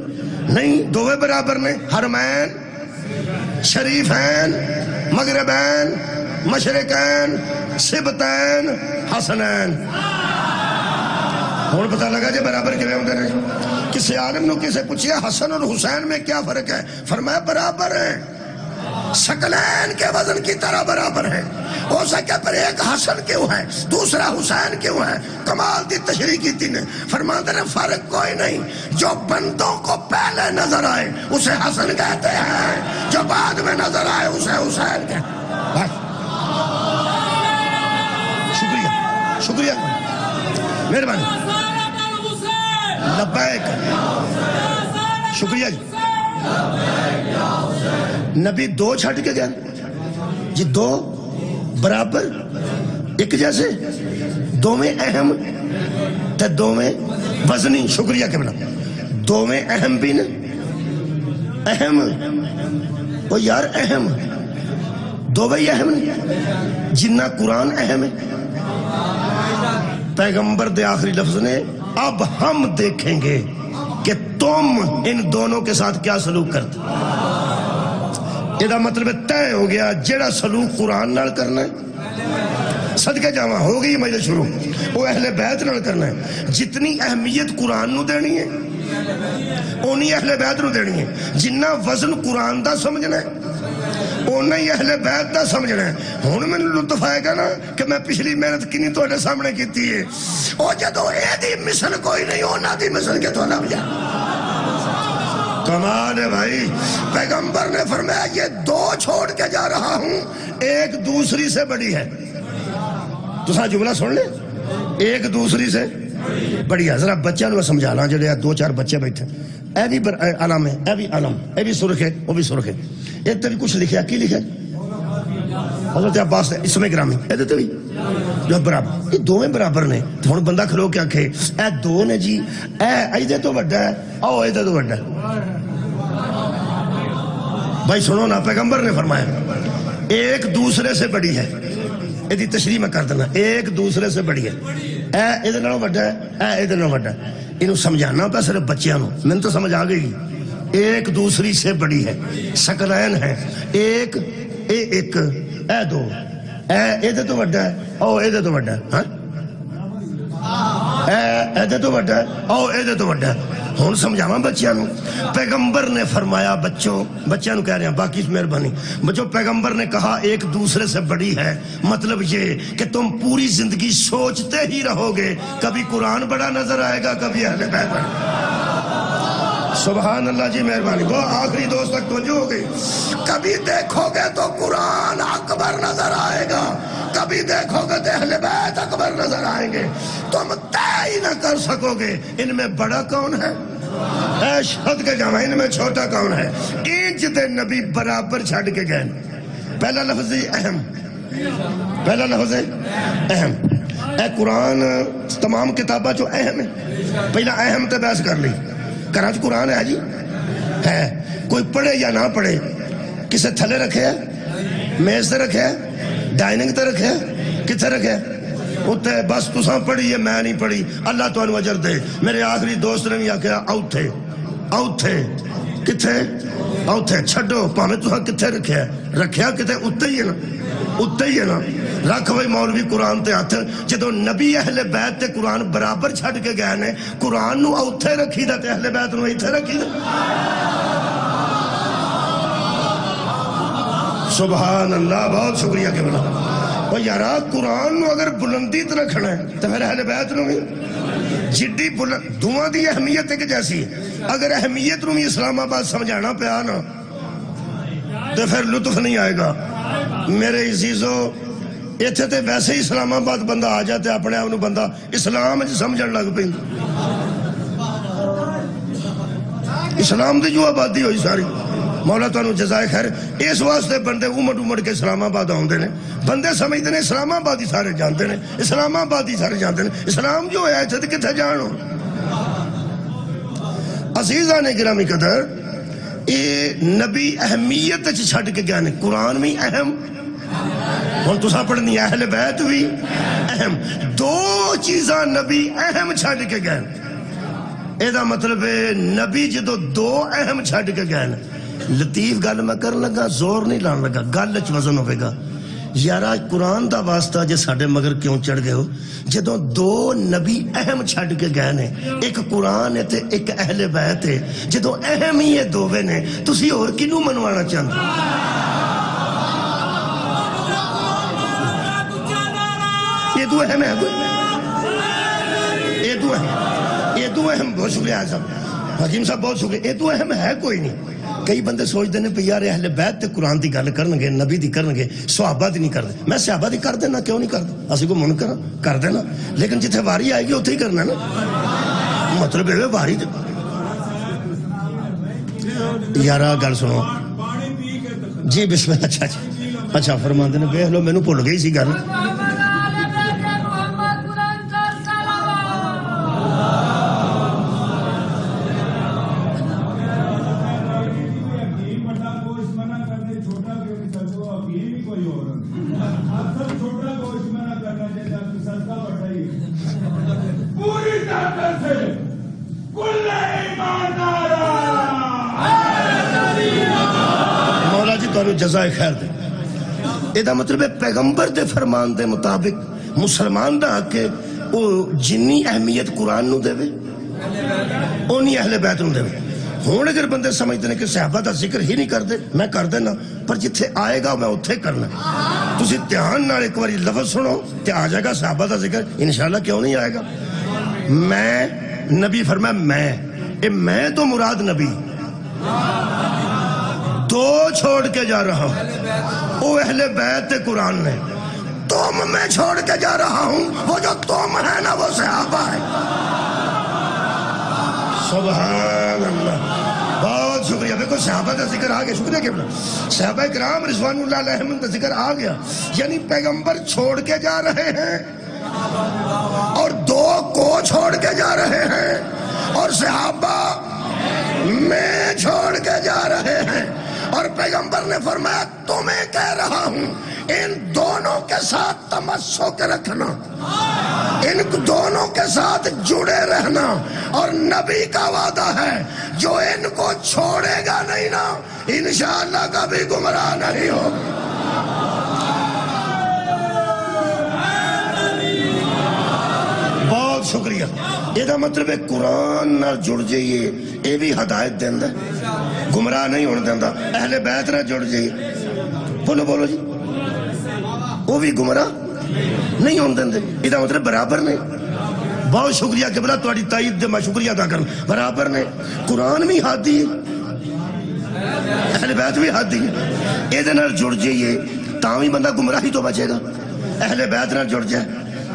Speaker 1: نہیں، دووے برابر نے، حرمین شریفین مغربین مشرقین سبتین حسنین۔ ہون پتہ لگا جے برابر کے لئے ہوندے رہے، کسی عالم نو کسے پوچھیا حسن اور حسین میں کیا فرق ہے، فرمایا برابر ہیں، شکلین کے وزن کی طرح برابر ہیں، ہو سکے پر ایک حسن کیوں ہے دوسرا حسین کیوں ہے، کمال دی تشریح کی تھی نے، فرماتے ہیں فرق کوئی نہیں، جو بندوں کو پہلے نظر آئے اسے حسن کہتے ہیں، جو بعد میں نظر آئے اسے حسین کہتے ہیں۔ شکریہ، شکریہ، مہربانی، لبیک، شکریہ جی۔ نبی دو چھٹ کے گئے جی، دو برابر ایک جیسے، دو میں اہم تے دو میں وزنی، شکریہ کے بنا، دو میں اہم بھی نا، اہم وہ یار اہم دو بھائی اہم نہیں، جنہ قرآن اہم ہے، پیغمبر دے آخری لفظ نے اب ہم دیکھیں گے کہ تم ان دونوں کے ساتھ کیا سلوک کرتے. یہ مطلب طے ہو گیا جڑا سلوک قرآن نال کرنا ہے صدقے جاواں ہو گئی مجلس شروع وہ اہل بیت نال کرنا ہے. جتنی اہمیت قرآن نو دینی ہے اونی اہل بیت نو دینی ہے. جنہ وزن قرآن دا سمجھنا ہے اونا ہی اہل بیت دا سمجھنا ہے. ہن میں لطف آئے گا نا کہ میں پچھلی محنت کنی تواڈے سامنے کیتی ہے او جدوں اے دی مثل کوئی نہیں اونا دی مثل کے تو لگ جا. کمال ہے بھائی. پیغمبر نے فرمایا یہ دو چھوڑ کے جا رہا ہوں ایک دوسری سے بڑی ہے. تو سا جملہ سن لیں ایک دوسری سے بڑی ہے. ذرا بچہ نو سمجھانا جڑے دو چار بچے بیٹھے اے بھی علم ہے اے بھی علم اے بھی سرخ ہے وہ بھی سرخ ہے. ایک تو بھی کچھ لکھا کی لکھا حضرت عباس نے اسم گرامی اے تو بھی جو برابر یہ دونوں برابر نے. ہن بندہ کھلو کے آکھے اے دو نے جی اے ایدے تو بڑا ہے او ایدے تو بڑا ہے. بھائی سنو نا پیغمبر نے فرمایا ایک دوسرے سے بڑی ہے. یہ تشریح میں کر دینا ایک دوسرے سے بڑی ہے. اے ایدے نالوں بڑا ہے اے ایدے نالوں بڑا ہے. انہوں سمجھانا پہ صرف بچیاں نو میں تو سمجھ آ گئی. ایک دوسری سے بڑی ہے شکلین ہے ایک اے ایک اے دو اے ایدے تو بڑا ہے او ایدے تو بڑا ہے اے ایدے تو بڑا ہے او ایدے تو بڑا ہے. ہون سمجھاواں بچیاں نو. پیغمبر نے فرمایا بچیاں نو کہہ رہے ہیں باقی مہربانی بچوں پیغمبر نے کہا ایک دوسرے سے بڑی ہے مطلب یہ کہ تم پوری زندگی سوچتے ہی رہو گے کبھی قرآن بڑا نظر آئے گا کبھی اہل بیت بڑا. سبحان اللہ جی مہربانی. وہ آخری دوست تک توجہ ہو گئی. کبھی دیکھو گے تو قرآن اکبر نظر آئے گا کبھی دیکھو گے تو اہل بیت اکبر نظر آئیں گے. تم طے ہی نہ کر سکو گے ان میں بڑا کون ہے اے شہد کے جامع ان میں چھوٹا کون ہے. انج دے نبی برابر چھڑ کے گئے. پہلا لفظ اہم پہلا لفظ اہم. اے قرآن تمام کتابہ جو اہم ہے پہلا اہم تے بحث کر لی. کراچ قرآن ہے جی ہے کوئی پڑھے یا نہ پڑھے کسے تھلے رکھے ہے میز تے رکھے ہے ڈائننگ تے رکھے ہے کتھے رکھے ہے اتھے بس تساں پڑھی ہے میں نہیں پڑھی اللہ تو انو اجر دے. میرے آخری دوست نے بھی آکھیا اوتھے اوتھے کتھے اوتھے چھڈو پاویں تساں کتھے رکھیا ہے رکھیا کتے اتھے ہی ہے نا اتھے ہی ہے نا. رکھ بھائی مولوی قرآن تے ہاتھ جدو نبی اہل بیت تے قرآن برابر چھڑ کے گئے نے قرآن نو اوتھے رکھی دا تے اہل بیت نو ایتھے رکھی دا. سبحان اللہ بہت شکریہ کہ بلا. وہ یارا قرآن نو اگر بلندی تے رکھنا ہے تو پھر اہل بیت نو بھی جڈی بلند دعا دی اہمیت ایک جیسی ہے. اگر اہمیت نو بھی اسلام آباد سمجھانا پیا نا تو پھر لطف نہیں آئے گا. میرے عزیزو ایتھے تے ویسے ہی اسلام آباد بندہ آ جاتے اپنے آپ نو بندہ اسلام سمجھن لگ پہ اسلام دی جو آبادی ہوئی ساری. مولا تو جزائے خیر. اس واسطے بندے امڑ کے اسلام آباد آتے ہیں. بندے سمجھتے ہیں اسلام آبادی سارے جانتے ہیں اسلام آبادی سارے جانتے ہیں. اسلام جو ہے اتنے کتنے جانو. عزیزان گرامی قدر یہ نبی اہمیت چھڑ کے گئے ہیں. قرآن بھی اہم ہوں تساں پڑھنی اہل بیت بھی اہم. دو چیزاں نبی اہم چھڑ کے گئے. یہ مطلب ہے نبی جدو دو اہم چھڑ کے گئے. لطیف گل میں کرن لگا زور نہیں لان لگا گل چ وزن ہوئے گا. یارا قرآن دا واسطہ جے ساڈے مگر کیوں چڑھ گئے ہو جدو دو نبی اہم چھڑ کے گئے نے ایک قرآن ہے تے ایک اہل بیت ہے. جدو اہم ہی یہ دووے نے تسی اور کنوں منوانا چاہتے یہ دو اہم ہے کوئی یہ دو اہم بہت شکریہ صاحب حکیم صاحب بہت شکریہ. یہ دو اہم ہے کوئی نہیں. کئی بندے سوچتے ہیں پہ یار اہل بیت تے قرآن دی گل کرنگے نبی دی کرنگے صحابہ دی نہیں کر دے. میں صحابہ دی کر دینا کیوں نہیں کر دے اسی کو منکر کر دینا لیکن جتھے واری آئے گی اتھے ہی کرنا نا. مطلب ہے واری یارا گل سنو جی بسم اللہ. اچھا جی اچھا فرماندے نے ویکھ لو مینوں بھول گئی سی گل. تو جزائے خیر دے. یہ مطلب ہے پیغمبر دے فرمان دے مطابق مسلمان دا حق ہے وہ جنی اہمیت قرآن نو دے اونی اہل بیت نو دے. ہوں اگر بندے سمجھتے ہیں کہ صحابہ دا ذکر ہی نہیں کرتے، میں کر دینا، پر جتھے آئے گا میں اتھے کرنا. تسی دھیان نال ایک باری لفظ سنو تے آ جائے گا صحابہ دا ذکر، انشاءاللہ کیوں نہیں آئے گا. میں نبی فرمایا میں تو مراد نبی دو چھوڑ کے جا رہا ہوں، وہ اہل بیت قرآن نے. تم میں چھوڑ کے جا رہا ہوں، وہ جو تم ہے نا وہ صحابہ ہے. سبحان اللہ، بہت شکریہ. دیکھو صحابہ کا ذکر آ گیا، شکریہ کہ صحابہ کرام رضوان اللہ علیہم کا ذکر آ گیا. یعنی پیغمبر چھوڑ کے جا رہے ہیں اور دو کو چھوڑ کے جا رہے ہیں اور صحابہ میں چھوڑ کے جا رہے ہیں. اور پیغمبر نے فرمایا تمہیں کہہ رہا ہوں ان دونوں کے ساتھ تمسک رکھنا، ان دونوں کے ساتھ جڑے رہنا. اور نبی کا وعدہ ہے جو ان کو چھوڑے گا نہیں نا انشاءاللہ کبھی گمراہ نہیں ہو. بہت شکریہ. یہ مطلب ہے قرآن نہ جڑ جائیے، یہ بھی ہدایت دیندہ، گمراہ نہیں ہونے دیندہ. اہل بیت نہ جڑ جائیے، بولو بولو جی، وہ بھی گمراہ نہیں ہونے دیندے. یہ مطلب برابر نہیں. بہت شکریہ کہ بلا تھوڑی تائید دے میں شکریہ ادا کروں. برابر نے، قرآن بھی ہادی ہے، اہل بیت بھی ہادی ہے. یہ نال جڑ جائیے تاں بھی بندہ گمراہی تو بچے گا. اہل بیت نال جڑ جائے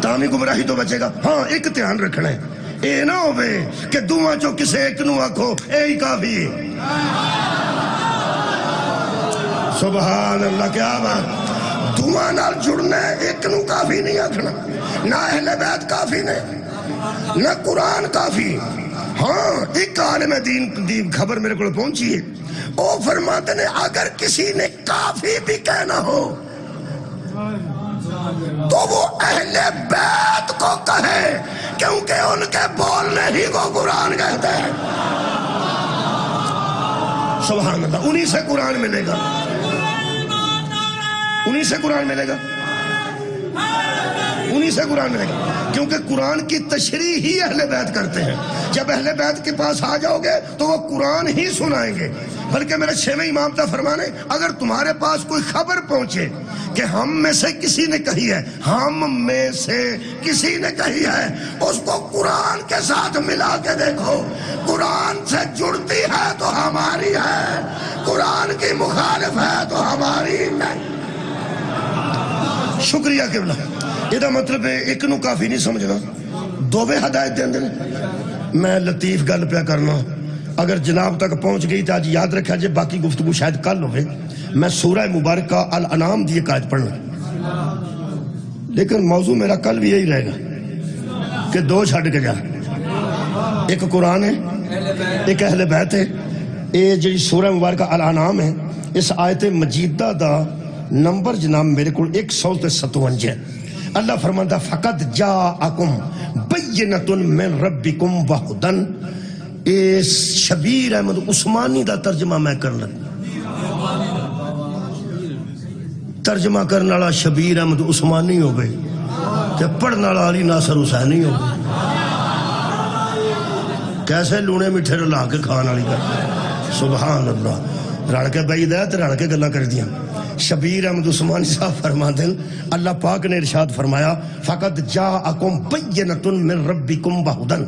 Speaker 1: تاں بھی گمراہی تو بچے گا. ہاں ایک دھیان رکھنا ہے، اے نہ ہوئے کہ دوہاں چو کسے ایک نو آکھو اے ہی کافی ہے. سبحان اللہ، کیا بات. دوہاں نال جڑنا ہے، ایک نو کافی نہیں آکھنا. نہ اہل بیت کافی نے، نہ قرآن کافی. ہاں ایک عالم دین دی خبر میرے کو پہنچی ہے، وہ فرماتے ہیں اگر کسی نے کافی بھی کہنا ہو تو وہ اہل بیت کو کہے، کیونکہ ان کے بولنے ہی کو قرآن کہتے ہیں. سبحان اللہ. انہی سے قرآن ملے گا، انہی سے قرآن ملے گا، انہی سے قرآن ملے گا. کیونکہ قرآن کی تشریح ہی اہل بیت کرتے ہیں. جب اہل بیت کے پاس آ جاؤ گے تو وہ قرآن ہی سنائیں گے. بلکہ میرے چھویں امام تا فرمانے اگر تمہارے پاس کوئی خبر پہنچے کہ ہم میں سے کسی نے کہی ہے، ہم میں سے کسی نے کہی ہے، اس کو قرآن کے ساتھ ملا کے دیکھو. قرآن سے جڑتی ہے تو ہماری ہے، قرآن کی مخالف ہے تو ہماری نہیں. شکریہ قبلہ. یہ مطلب ہے ایک نو کافی نہیں سمجھنا، دو بے ہدایت دیں دیں. میں لطیف گل پہ کرنا، اگر جناب تک پہنچ گئی تو آج یاد رکھا جائے، باقی گفتگو شاید کل ہوئے. میں سورہ مبارکہ الانعام دی ایک آیت پڑھنا، لیکن موضوع میرا کل بھی یہی رہے گا کہ دو چھڑ کے جا. ایک قرآن ہے، ایک اہل بیت ہے. یہ جی سورہ مبارکہ الانعام ہے، اس آیت مجیدہ دا نمبر جناب میرے کو 157 ہے. اللہ فرماتا فقط جاءکم بینۃ من ربکم وہدن. اے شبیر احمد عثمانی دا ترجمہ میں کرنا، ترجمہ کرنے والا شبیر احمد عثمانی ہو گئے تے پڑھنے والا علی ناصر حسینی ہو گئے. کیسے لونے میٹھے رلا کے کھان والی کر. سبحان اللہ. رل کے بئی دے تے رل کے گلاں کر دیاں. شبیر احمد عثمانی صاحب فرماتے ہیں اللہ پاک نے ارشاد فرمایا فقط جاءکم بینۃ من ربکم وہدن.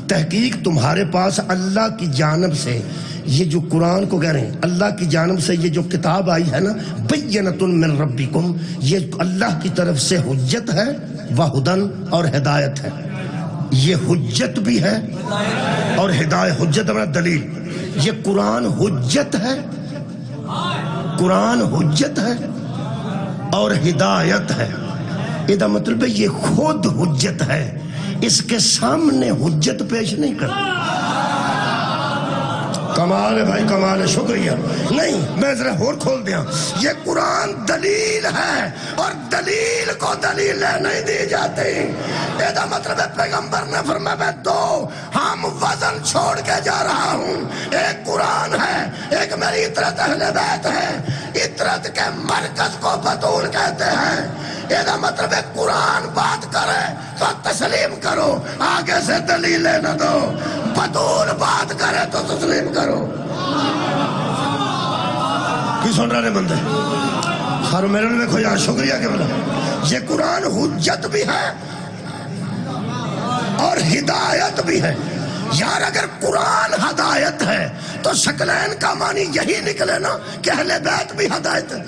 Speaker 1: تحقیق تمہارے پاس اللہ کی جانب سے یہ جو قرآن کو کہہ رہے ہیں، اللہ کی جانب سے یہ جو کتاب آئی ہے نا، بینۃ من ربکم، یہ اللہ کی طرف سے حجت ہے، وہدن اور ہدایت ہے. یہ حجت بھی ہے اور ہدایت. حجت ہمارا دلیل. یہ قرآن حجت ہے، قرآن حجت ہے اور ہدایت ہے. یہ مطلب ہے یہ خود حجت ہے، اس کے سامنے حجت پیش نہیں کرتا. کمال ہے بھائی، کمال ہے. شکریہ. نہیں میں ذرا اور کھول دیا. یہ قرآن دلیل ہے اور دلیل کو دلیل نہیں دی جاتی. یہ مطلب ہے پیغمبر نے فرمایا میں دو ہم وزن چھوڑ کے جا رہا ہوں. ایک قرآن ہے، ایک میری اطرت اہل بیت ہے. اطرت کے مرکز کو بطول کہتے ہیں. یہ مطلب ہے قرآن بات کرے تو تسلیم کرو، آگے سے دلیلیں نہ دو. بطول بات کرے تو تسلیم کرو. کی سن رہے بندے؟ خیر میرے نے دیکھو یار شکریہ کہ بلا یہ قرآن حجت بھی ہے اور ہدایت بھی ہے. یار اگر قرآن ہدایت ہے تو شکلین کا معنی یہی نکلے نا کہ اہل بیت بھی ہدایت ہے.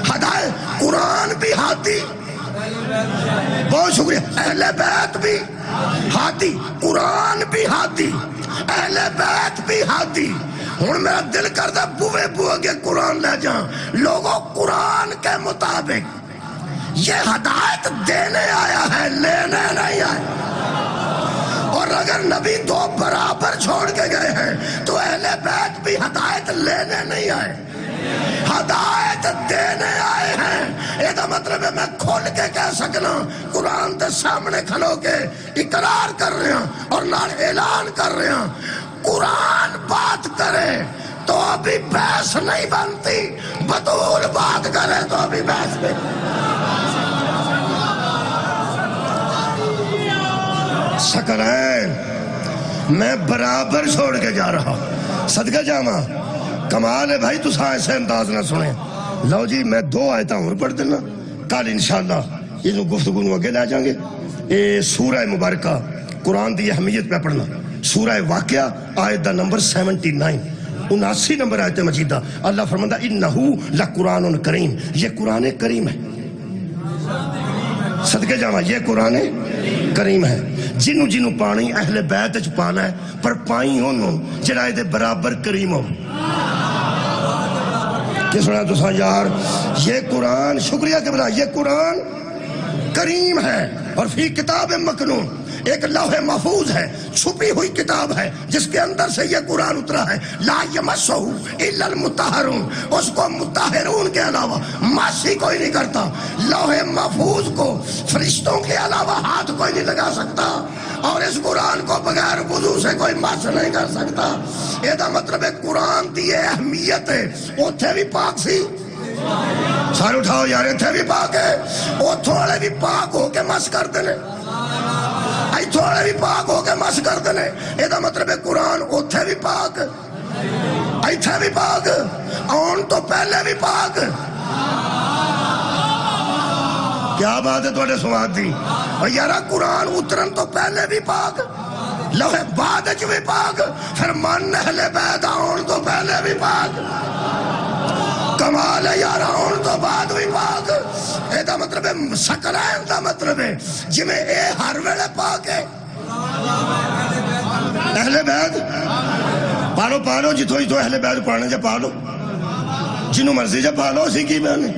Speaker 1: ہدایت قرآن بھی ہادی، بہت شکریہ، اہل بیت بھی ہادی، قرآن بھی ہادی، اہل بیت بھی ہادی. ہوں میرا دل کرتا بوے بو کے قرآن لے جاؤں. لوگوں قرآن کے مطابق یہ ہدایت دینے آیا ہے، لینے نہیں آیا. اور اگر نبی دو برابر چھوڑ کے گئے ہیں تو اہل بیت بھی ہدایت لینے نہیں آئے، ہدایت دینے آئے ہیں. یہ مطلب ہے میں کھول کے کہہ سکنا قرآن کے سامنے کھلو کے اقرار کر رہے ہیں اور نال اعلان کر رہے ہیں. قرآن بات کرے تو ابھی بحث نہیں بنتی، بطول بات کرے تو ابھی بحث نہیں. شکرین میں برابر چھوڑ کے جا رہا صدقہ جاما. کمال ہے بھائی تو ایسے انداز نہ سنیں. لو جی میں 2 آیتاں اور پڑھ دینا، کل انشاءاللہ یہ گفتگو نو اگے لے جائیں گے. یہ سورہ مبارکہ قرآن دی اہمیت پہ پڑھنا. سورہ واقعہ آیت دا نمبر 79، 79 نمبر آیت مجیدہ. اللہ فرماتا انہو لقرآن کریم، یہ قرآن کریم ہے. صدقے جاما یہ قرآن کریم ہے. جنو جنو پانی اہل بیت چ پانا ہے پر پائی ہونوں جڑا دے برابر کریم ہو. کہ سنا تو سا یار یہ قرآن شکریہ کہ بلا یہ قرآن کریم ہے اور فی کتاب مکنون، ایک لوح محفوظ ہے، چھپی ہوئی کتاب ہے جس کے اندر سے یہ قرآن اترا ہے. لا یمسہ الا المطہرون، اس کو مطہرون کے علاوہ ماسی کوئی نہیں کرتا. لوح محفوظ کو فرشتوں کے علاوہ ہاتھ کوئی نہیں لگا سکتا اور اس قرآن کو بغیر وضو سے کوئی مس نہیں کر سکتا. یہ مطلب ہے قرآن دی اہمیت ہے. اوتھے بھی پاک سی، سارے اٹھاؤ یار، اتھے بھی پاک ہے، اوتھوں والے بھی پاک ہو کے مس کر دینے، ایتھوں والے بھی پاک ہو کے مس کر دینے. یہ مطلب ہے قرآن اوتھے بھی پاک، ایتھے بھی پاک، آن تو پہلے بھی پاک. کیا بات ہے تھوڑے سواد دی. اور یارا قرآن اترن تو پہلے بھی پاک، لوہے بعد چ بھی پاک، پھر من اہل بیت آن تو پہلے بھی پاک. کمال ہے یار، آن تو بعد بھی پاک. یہ مطلب ہے سکرین دا مطلب ہے جی میں اے ہر ویلے پاک ہے. اہل بیت پالو پالو جتوں جتوں اہل بیت پانے جا پالو، جنوں مرضی جا پالو. اسی کی میں نے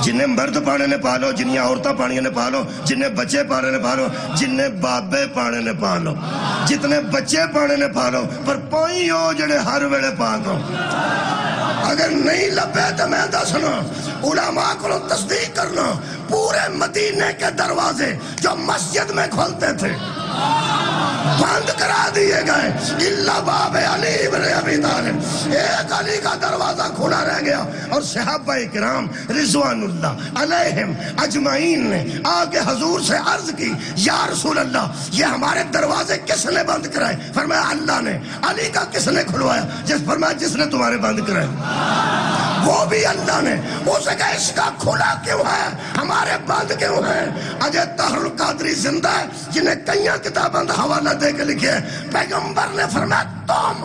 Speaker 1: جنہیں مرد پانے نے پالو، جنہیں عورتیں پانی نے پالو، جنہیں بچے پانے نے پالو، جنہیں بابے پانے نے پالو، جتنے بچے پانے نے پالو، پر پائی ہو جڑے ہر ویلے پاک ہو. اگر نہیں لبے تو میں دسنا علماء کو تصدیق کرنا. پورے مدینے کے دروازے جو مسجد میں کھولتے تھے بند کرا دیے گئے الا باب علی ابن ابی طالب. ایک علی کا دروازہ کھلا رہ گیا اور صحابہ کرام رضوان اللہ علیہم اجمعین نے آ کے حضور سے عرض کی یا رسول اللہ یہ ہمارے دروازے کس نے بند کرائے؟ فرمایا اللہ نے. علی کا کس نے کھلوایا؟ فرمایا جس نے تمہارے بند کرائے وہ بھی اللہ نے. اسے کہا اس کا کھلا کیوں ہے، ہمارے بند کیوں ہیں؟ اجے طاہر القادری زندہ ہے جنہیں کئی کتابیں حوالہ دے کے لکھے. پیغمبر نے فرمایا تم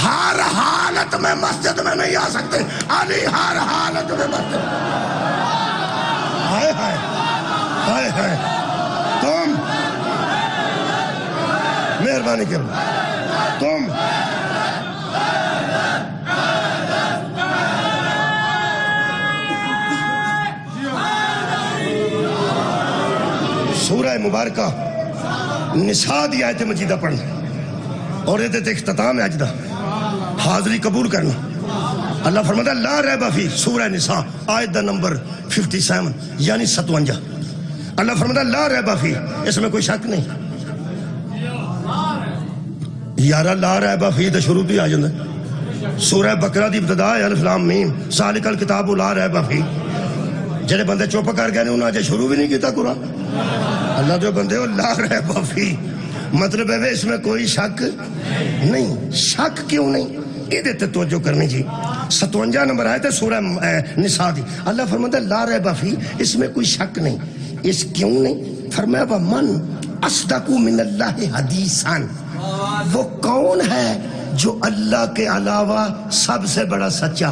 Speaker 1: ہر حالت میں مسجد میں نہیں آ سکتے. علی ہر حالت میں مسجد. ہائے ہائے ہائے ہائے، تم مہربانی کرو، تم سورہ مبارکہ نساء دی آیت مجیدہ پڑھنا اور یہ اختتام ہے اج دا حاضری قبول کرنا. اللہ فرماتا لا ریب فی، سورہ نساء آیت دا نمبر 57 یعنی 57. اللہ فرماتا لا ریب فی، اس میں کوئی شک نہیں. یارا لا ریب فی تو شروع بھی آ جاندے سورہ بقرہ دی ابتدا ہے الف لام میم ذالک الکتاب لا ریب فیہ. جڑے بندے چپ کر گئے نے انہاں اجے شروع بھی نہیں کیتا قرآن. اللہ جو بندے ہو لا ریب فیہ مطلب ہے اس میں کوئی شک نہیں. شک کیوں نہیں؟ یہ دیتے توجہ کرنی جی. 57 نمبر آئے تھے سورہ نساء دی. اللہ فرماتا ہے لا ریب فیہ اس میں کوئی شک نہیں. اس کیوں نہیں؟ فرمایا ومن اصدق من اللہ حدیثا وہ کون ہے جو اللہ کے علاوہ سب سے بڑا سچا.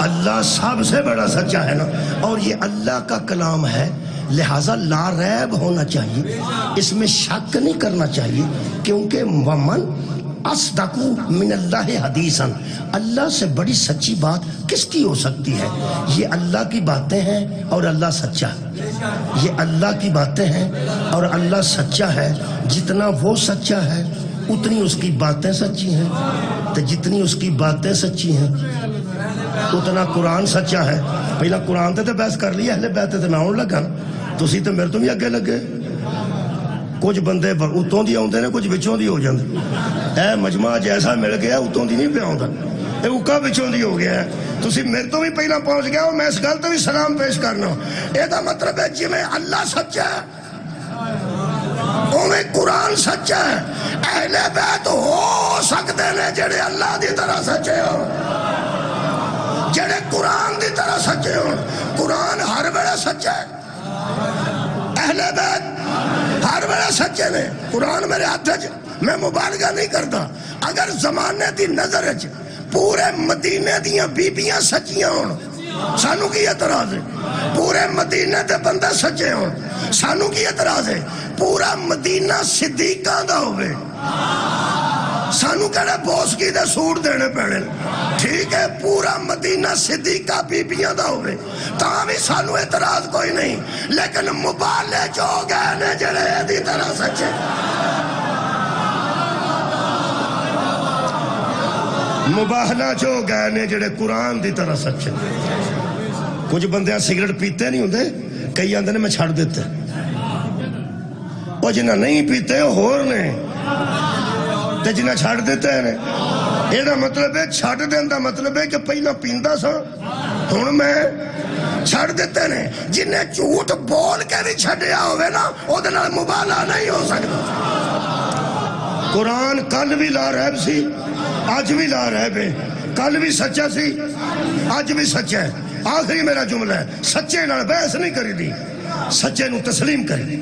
Speaker 1: اللہ سب سے بڑا سچا ہے نا اور یہ اللہ کا کلام ہے لہٰذا لا ریب ہونا چاہیے. اس میں شک نہیں کرنا چاہیے کیونکہ ومن اصدق من اللہ حدیثا اللہ سے بڑی سچی بات کس کی ہو سکتی ہے. یہ اللہ کی باتیں ہیں اور اللہ سچا ہے. یہ اللہ کی باتیں ہیں اور اللہ سچا ہے. جتنا وہ سچا ہے اتنی اس کی باتیں سچی ہیں تو جتنی اس کی باتیں سچی ہیں اتنا قرآن سچا ہے. پہلا قرآن تے بحث کر لی اہل بیت تے میں آن لگا تسی تے میرے تو بھی اگے لگے. کچھ بندے اتوں دی آتے ہیں کچھ بچوں دی ہو جاتے. اے مجمع جیسا مل گیا اتوں دی نہیں پہ آتا اے اکا بچوں دی ہو گیا ہے. تسی میرے تو بھی پہلا پہنچ گیا اور میں اس گل تو بھی سلام پیش کرنا. یہ مطلب ہے جی میں اللہ سچا ہے اویں قرآن سچا ہے. اہل بیت ہو سکتے ہیں جڑے اللہ دی طرح سچے ہو جڑے قرآن دی طرح سچے ہو. قرآن ہر ویلے سچا ہے. اہل بیت ہر ویلے سچے نے. قرآن میرے ہاتھ میں مبالغہ نہیں کرتا. اگر زمانے دی نظر پورے مدینے دیاں بیبیاں سچیاں ہون سانو کی اعتراض ہے. پورے مدینے دے بندے سچے ہون سانو کی اعتراض ہے. پورا مدینہ صدیقاں دا ہوئے سانو کہنے بوسکی دے سوٹ دینے پیڑے. ٹھیک ہے پورا مدینہ صدیقہ بیبیاں دا ہوئے تاں بھی سانو اعتراض کوئی نہیں. لیکن مبالے جو گئے نے جڑے دی طرح سچے مباہلہ جو گئے نے جڑے قرآن دی طرح سچے. کچھ بندے سگریٹ پیتے نہیں ہوندے کئی آندے نے میں چھڑ دیتے. وہ جنہ نہیں پیتے ہور نے تے جنہ چھڑ دیتے ہیں. یہ مطلب ہے چھڑ دین دا مطلب ہے کہ پہلا پیندا سا ہن میں چھڑ دیتے نے. جنہیں جھوٹ بول کے بھی چھڑیا ہوئے نا او دے نال مبالغہ نہیں ہو سکتا. قرآن کل بھی لا ریب سی آج بھی لا ریب ہے. کل بھی سچا سی آج بھی سچا ہے. آخری میرا جملہ ہے سچے نال بحث نہیں کری دی سچے نو تسلیم کری دی.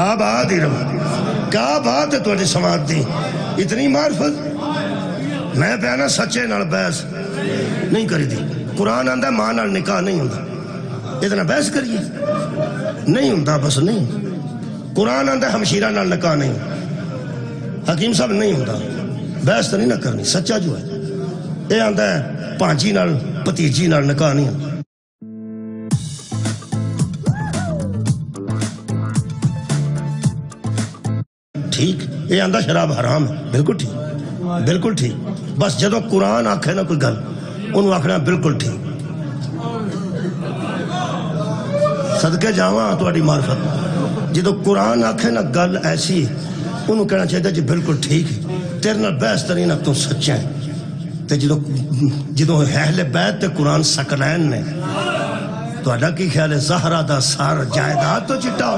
Speaker 1: آباد ہی رہو کیا بات ہے تھوڑی سماعت دی اتنی معرفت. میں پیانا سچے نال بحث نہیں کری دی. قرآن آندہ ماں نال نکاح نہیں ہوندہ اتنا بحث کریے نہیں ہوندہ بس نہیں. قرآن آندہ ہمشیرہ نال نکاح نہیں حکیم صاحب نہیں ہوندہ بحث تو نہیں نہ کرنی. سچا جو ہے یہ آندہ ہے پانچی نال پتیجی نال نکاح نہیں ہوندہ. ٹھیک یہ آندہ شراب حرام ہے بالکل ٹھیک بالکل ٹھیک. بس جدو قرآن آکھے نا کوئی گل انہوں آکھنا بالکل ٹھیک. صدقے جاواں تہاڈی معرفت جدو قرآن آکھے نا گل ایسی انہوں کہنا چاہیے جی بالکل ٹھیک ہے تیرے نال بحث ترین اب تو سچا ہے. تے جدو اہل بیت تے قرآن سکلین نے تہاڈا کی خیال ہے زہرا دا سار جائیداد تو چٹا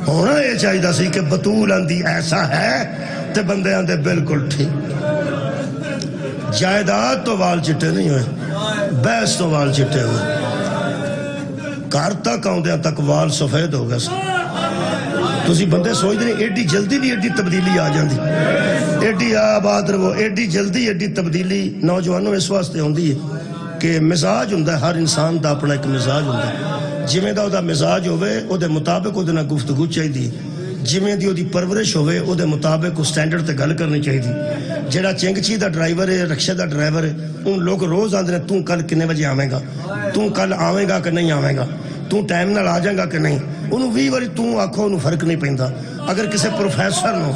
Speaker 1: ہونا یہ چاہیے سی کہ بطول آندی ایسا ہے تے بندے آندے بالکل ٹھیک. جائیداد تو وال چٹے نہیں ہوئے بحث تو وال چٹے ہوئے. کار تک آؤندے تک وال سفید ہو گئے. تسی بندے سوچ دیں ایڈی جلدی بھی ایڈی تبدیلی آ جاندی ایڈی آباد رہو ایڈی جلدی ایڈی تبدیلی نوجوانوں اس واسطے ہوندی ہے کہ مزاج ہوندہ ہے. ہر انسان دا اپنا ایک مزاج ہوندہ ہے. جویں دا او دا مزاج ہوئے او دے مطابق او دے نہ گفتگو چاہیے. جویں دی او دی پرورش ہوئے او دے مطابق او سٹینڈرڈ تے گل کرنی چاہیے. جڑا چنگچی دا ڈرائیور ہے رکشے دا ڈرائیور ہے ان لوگ روز آندے ہیں تو کل کنے بجے آویں گا تو کل آویں گا کہ نہیں آویں گا تو ٹائم نال آ جائیں گا کہ نہیں. انہوں 20 واری تو آکھو انہوں فرق نہیں پہندا. اگر کسی پروفیسر نو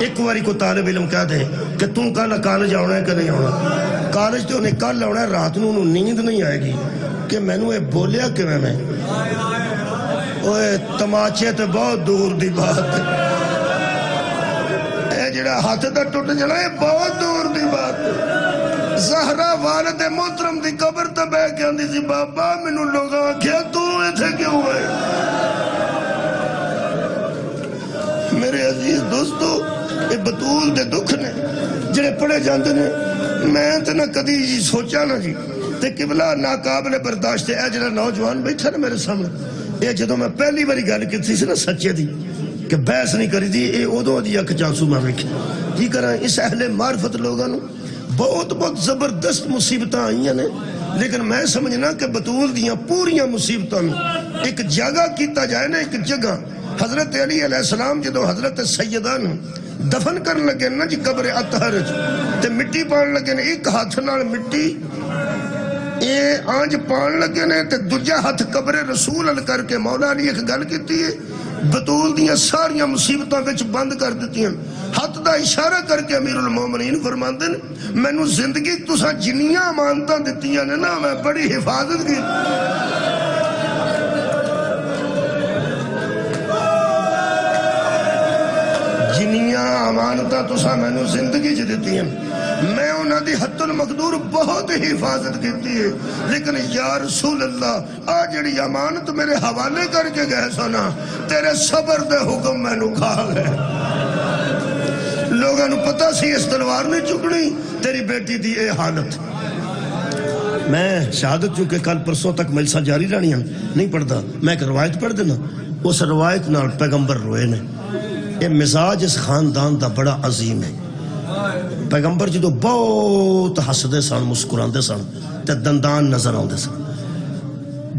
Speaker 1: ایک واری کو طالب علم کہہ دے کہ تو کل کالج آنا ہے کہ نہیں آنا کالج تو انہیں کل آنا ہے رات نو انہوں نیند نہیں آئے گی کہ میں نو یہ بولیا کہ میں اوے تماچے تے بہت دور دی بات ہے، اے جڑا ہاتھ دا ٹوٹ جڑا ہے بہت دور دی بات ہے۔ زہرا والد محترم دی قبر تے بیٹھ کے آندی سی بابا مینوں لوگاں آکھیا تو ایتھے کیوں ہے؟ میرے عزیز دوستو یہ بطول دے دکھ نے جڑے پڑھے جاندے نے، میں تے نہ کدی جی سوچا نہ جی تے قبلہ ناقابل برداشت ہے۔ جڑا نوجوان بیٹھا نا میرے سامنے، یہ جدوں میں پہلی باری گل کیتی سی نا سچے دی کہ بحث نہیں کری دی، اے ادوں دی اکھ چانسو میں ویکھیا کی کراں۔ اس اہل معرفت لوگاں نوں بہت زبردست مصیبتاں آئیاں نے، لیکن میں سمجھنا کہ بطول دیاں پوریاں مصیبتاں نوں ایک جگہ کیتا جائے نا، ایک جگہ۔ حضرت علی علیہ السلام جدو حضرت سیدہ نوں دفن کرن لگے نا جی قبر اطہر تے مٹی پان لگے نے، ایک ہاتھ نال مٹی اے آنج پان لگے نے تے دوجا ہاتھ قبر رسول ال کر کے مولا نے ایک گل کیتی ہے، بطول دیاں ساریاں مصیبتاں وچ بند کر دیتی ہیں۔ ہاتھ دا اشارہ کر کے امیر المومنین فرماندے نے مینوں زندگی تساں جنیاں امانتاں دتیاں نے نا میں بڑی حفاظت کی، جنیاں امانتاں تساں مینوں زندگی چ دتی ہیں، میں انہاں دی حد المقدور بہت حفاظت کیتی ہے، لیکن یا رسول اللہ آ جڑی امانت میرے حوالے کر کے گئے سونا تیرے صبر دے حکم مینوں کھا گئے۔ لوگاں نوں پتہ سی اس تلوار نہیں چکنی، تیری بیٹی دی اے حالت۔ میں شہادت چونکہ کل پرسوں تک مجلساں جاری رہنیاں نہیں پڑھتا، میں ایک روایت پڑھ دینا، اس روایت نال پیغمبر روئے نے۔ یہ مزاج اس خاندان دا بڑا عظیم ہے۔ پیغمبر جدو بہت ہسدے سن، مسکراندے سن تے دندان نظر آندے سن،